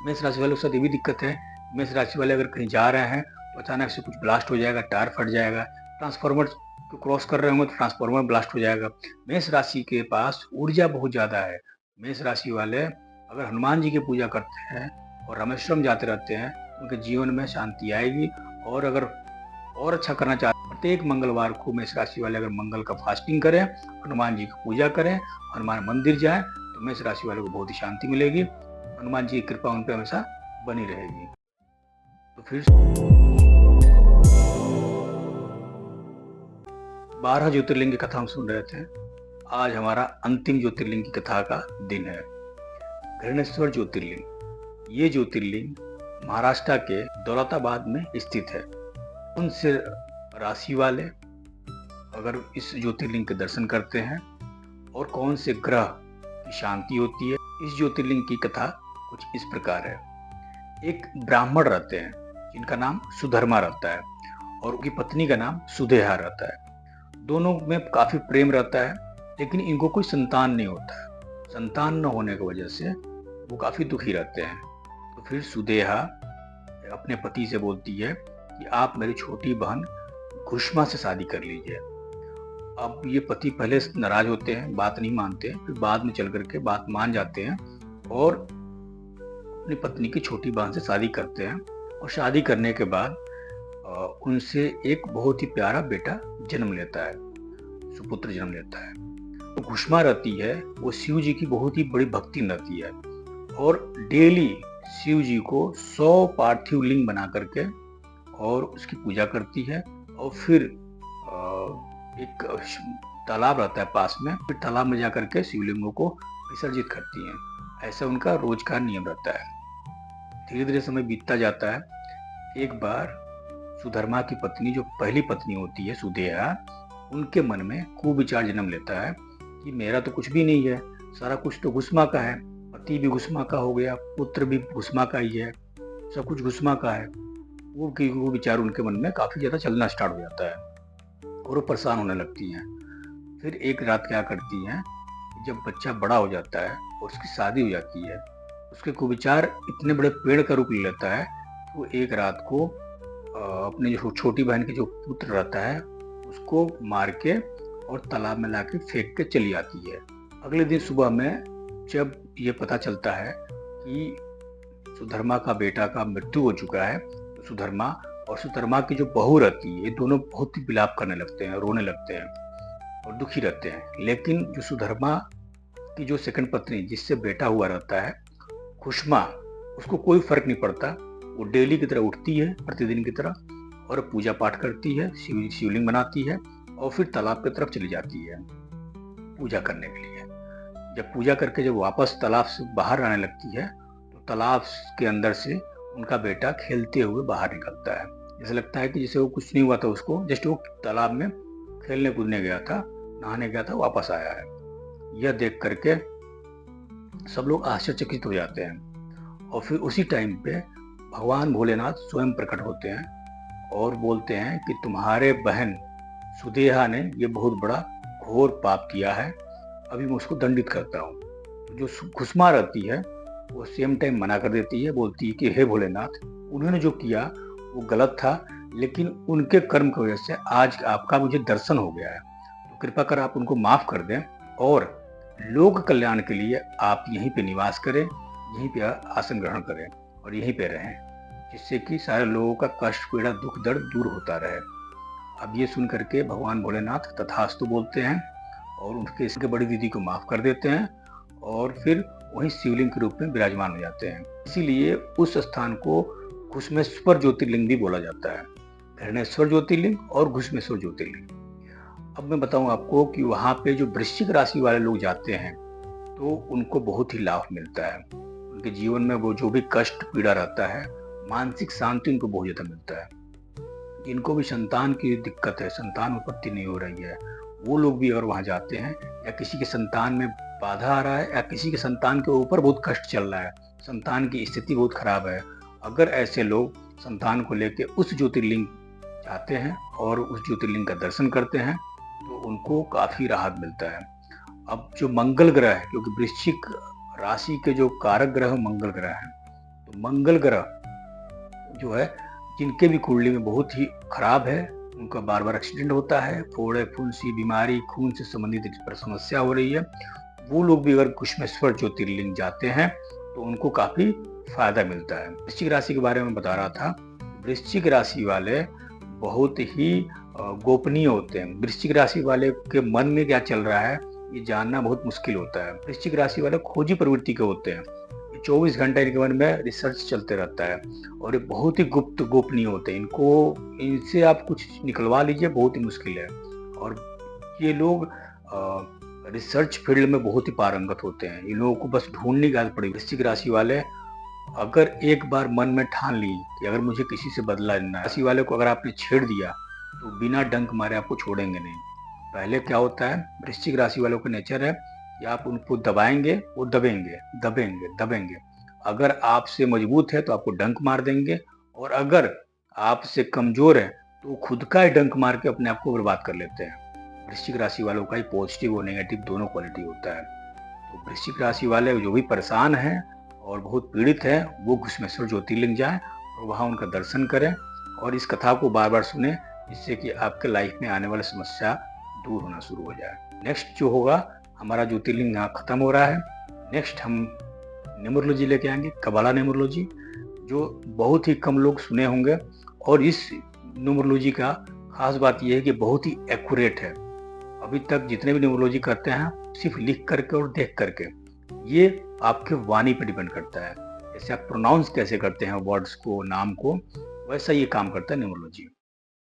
[SPEAKER 1] मेष राशि वालों के साथ ये भी दिक्कत है, मेष राशि वाले अगर कहीं जा रहे हैं तो अचानक से कुछ ब्लास्ट हो जाएगा, टायर फट जाएगा, ट्रांसफार्मर को क्रॉस कर रहे होंगे तो ट्रांसफार्मर ब्लास्ट हो जाएगा। मेष राशि के पास ऊर्जा बहुत ज्यादा है। मेष राशि वाले अगर हनुमान जी की पूजा करते हैं और रामेश्वरम जाते रहते हैं, उनके जीवन में शांति आएगी। और अगर और अच्छा करना चाहते हैं, प्रत्येक मंगलवार को मेष राशि वाले अगर मंगल का फास्टिंग करें, हनुमान जी की पूजा करें, हनुमान मंदिर जाएं, तो मेष राशि वालों को बहुत ही शांति मिलेगी। हनुमान जी की कृपा उन पर हमेशा बनी रहेगी। तो फिर 12 ज्योतिर्लिंग की कथा हम सुन रहे थे। आज हमारा अंतिम ज्योतिर्लिंग की कथा का दिन है, घृणेश्वर ज्योतिर्लिंग। ये ज्योतिर्लिंग महाराष्ट्र के दौलताबाद में स्थित है। कौन से राशि वाले अगर इस ज्योतिर्लिंग के दर्शन करते हैं और कौन से ग्रह की शांति होती है, इस ज्योतिर्लिंग की कथा कुछ इस प्रकार है। एक ब्राह्मण रहते हैं जिनका नाम सुधर्मा रहता है और उनकी पत्नी का नाम सुदेहा रहता है। दोनों में काफी प्रेम रहता है, लेकिन इनको कोई संतान नहीं होता है। संतान न होने की वजह से वो काफी दुखी रहते हैं। तो फिर सुदेहा अपने पति से बोलती है कि आप मेरी छोटी बहन घुष्मा से शादी कर लीजिए। अब ये पति पहले नाराज होते हैं, बात नहीं मानते हैं, फिर बाद में चल करके बात मान जाते हैं और अपनी पत्नी की छोटी बहन से शादी करते हैं। और शादी करने के बाद उनसे एक बहुत ही प्यारा बेटा जन्म लेता है, सुपुत्र जन्म लेता है। तो घुष्मा रहती है, वो शिव जी की बहुत ही बड़ी भक्ति रहती है और डेली शिव जी को 100 पार्थिव लिंग बना करके और उसकी पूजा करती है। और फिर एक तालाब रहता है पास में, फिर तालाब में जा करके शिवलिंगों को विसर्जित करती हैं। ऐसा उनका रोज का नियम रहता है। धीरे धीरे समय बीतता जाता है। एक बार सुधर्मा की पत्नी, जो पहली पत्नी होती है सुदेहा, उनके मन में कुविचार जन्म लेता है कि मेरा तो कुछ भी नहीं है, सारा कुछ तो घुष्मा का है, पति भी घुष्मा का हो गया, पुत्र भी घुष्मा का ही है, सब कुछ घुष्मा का है। वो विचार उनके मन में काफी ज्यादा चलना स्टार्ट हो जाता है और वो परेशान होने लगती हैं। फिर एक रात क्या करती हैं, जब बच्चा बड़ा हो जाता है और उसकी शादी हो जाती है, उसके कुविचार इतने बड़े पेड़ का रूप ले लेता है। तो एक रात को अपने जो छोटी बहन के जो पुत्र रहता है उसको मार के और तालाब में लाके फेंक के चली आती है। अगले दिन सुबह में जब ये पता चलता है कि सुधर्मा का बेटा का मृत्यु हो चुका है, तो सुधर्मा और सुधर्मा की जो बहू रहती है, ये दोनों बहुत ही विलाप करने लगते हैं, रोने लगते हैं और दुखी रहते हैं। लेकिन जो सुधर्मा की जो सेकंड पत्नी, जिससे बेटा हुआ रहता है घुष्मा, उसको कोई फर्क नहीं पड़ता। वो डेली की तरह उठती है, प्रतिदिन की तरह, और पूजा पाठ करती है, शिवलिंग बनाती है और फिर तालाब की तरफ चली जाती है पूजा करने के लिए। जब पूजा करके जब वापस तालाब से बाहर आने लगती है तो तालाब के अंदर से उनका बेटा खेलते हुए बाहर निकलता है। जैसे लगता है कि जैसे वो कुछ नहीं हुआ था उसको, जस्ट वो तालाब में खेलने कूदने गया था नहाने गया था वापस आया है। यह देख करके सब लोग आश्चर्यचकित हो जाते हैं और फिर उसी टाइम पे भगवान भोलेनाथ स्वयं प्रकट होते हैं और बोलते हैं कि तुम्हारे बहन सुदेहा ने ये बहुत बड़ा घोर पाप किया है, अभी मैं उसको दंडित करता हूँ। जो खुसमा रहती है वो सेम टाइम मना कर देती है, बोलती है कि हे भोलेनाथ, उन्होंने जो किया वो गलत था, लेकिन उनके कर्म की वजह से आज आपका मुझे दर्शन हो गया है, तो कृपा कर आप उनको माफ कर दें और लोक कल्याण के लिए आप यहीं पे निवास करें, यहीं पे आसन ग्रहण करें और यहीं पे रहें, जिससे कि सारे लोगों का कष्ट, पीड़ा, दुख, दर्द दूर होता रहे। अब ये सुन करके भगवान भोलेनाथ तथास्तु बोलते हैं और उनके बड़ी दीदी को माफ कर देते हैं और फिर वहीं शिवलिंग के रूप में विराजमान हो जाते हैं। इसीलिए उस स्थान को घुश्मेश्वर ज्योतिर्लिंग भी बोला जाता है। घृणेश्वर ज्योतिर्लिंग और घुश्मेश्वर ज्योतिर्लिंग। अब मैं बताऊं आपको कि वहाँ पे जो वृश्चिक राशि वाले लोग जाते हैं तो उनको बहुत ही लाभ मिलता है। उनके जीवन में वो जो भी कष्ट, पीड़ा रहता है, मानसिक शांति उनको बहुत ज्यादा मिलता है। जिनको भी संतान की दिक्कत है, संतान उत्पत्ति नहीं हो रही है, वो लोग भी अगर वहाँ जाते हैं या किसी के संतान में बाधा आ रहा है या किसी के संतान के ऊपर बहुत कष्ट चल रहा है, संतान की स्थिति बहुत खराब है, अगर ऐसे लोग संतान को लेके उस ज्योतिर्लिंग जाते हैं और उस ज्योतिर्लिंग का दर्शन करते हैं तो उनको काफी राहत मिलता है। अब जो मंगल ग्रह है, क्योंकि वृश्चिक राशि के जो कारक ग्रह मंगल ग्रह है, तो मंगल ग्रह जो है जिनके भी कुंडली में बहुत ही खराब है, उनका बार बार एक्सीडेंट होता है, फोड़े, फुंसी, बीमारी, खून से संबंधित इस पर समस्या हो रही है, वो लोग भी अगर घुश्मेश्वर ज्योतिर्लिंग जाते हैं तो उनको काफी फायदा मिलता है। वृश्चिक राशि के बारे में बता रहा था। वृश्चिक राशि वाले बहुत ही गोपनीय होते हैं। वृश्चिक राशि वाले के मन में क्या चल रहा है ये जानना बहुत मुश्किल होता है। वृश्चिक राशि वाले खोजी प्रवृत्ति के होते हैं। 24 घंटे इनके मन में रिसर्च चलते रहता है और ये बहुत ही गुप्त, गोपनीय होते हैं। इनसे आप कुछ निकलवा लीजिए, बहुत ही मुश्किल है। और ये लोग रिसर्च फील्ड में बहुत ही पारंगत होते हैं। इन लोगों को बस ढूंढने की आदत पड़ी। वृश्चिक राशि वाले अगर एक बार मन में ठान ली कि अगर मुझे किसी से बदला लेना है, राशि वाले को अगर आपने छेड़ दिया तो बिना डंक मारे आपको छोड़ेंगे नहीं। पहले क्या होता है, वृश्चिक राशि वालों का नेचर है कि आप उनको दबाएंगे, वो दबेंगे, दबेंगे, दबेंगे। अगर आपसे मजबूत है तो आपको डंक मार देंगे और अगर आपसे कमजोर है तो खुद का ही डंक मार के अपने आप को बर्बाद कर लेते हैं। वृश्चिक राशि वालों का ही पॉजिटिव और नेगेटिव दोनों क्वालिटी होता है। तो वृश्चिक राशि वाले जो भी परेशान हैं और बहुत पीड़ित हैं वो घुश्मेश्वर ज्योतिर्लिंग जाएं और वहाँ उनका दर्शन करें और इस कथा को बार बार सुने, जिससे कि आपके लाइफ में आने वाली समस्या दूर होना शुरू हो जाए। नेक्स्ट जो होगा, हमारा ज्योतिर्लिंग यहाँ खत्म हो रहा है। नेक्स्ट हम न्यूमरोलॉजी लेके आएंगे, कबाला न्यूमरोलॉजी, जो बहुत ही कम लोग सुने होंगे। और इस न्यूमरोलॉजी का खास बात यह है कि बहुत ही एक्यूरेट है। अभी तक जितने भी न्यूमरोलॉजी करते हैं सिर्फ लिख करके और देख करके, ये आपके वाणी पर डिपेंड करता है। जैसे आप प्रोनाउंस कैसे करते हैं वर्ड्स को, नाम को, वैसा ये काम करता है न्यूमरोलॉजी।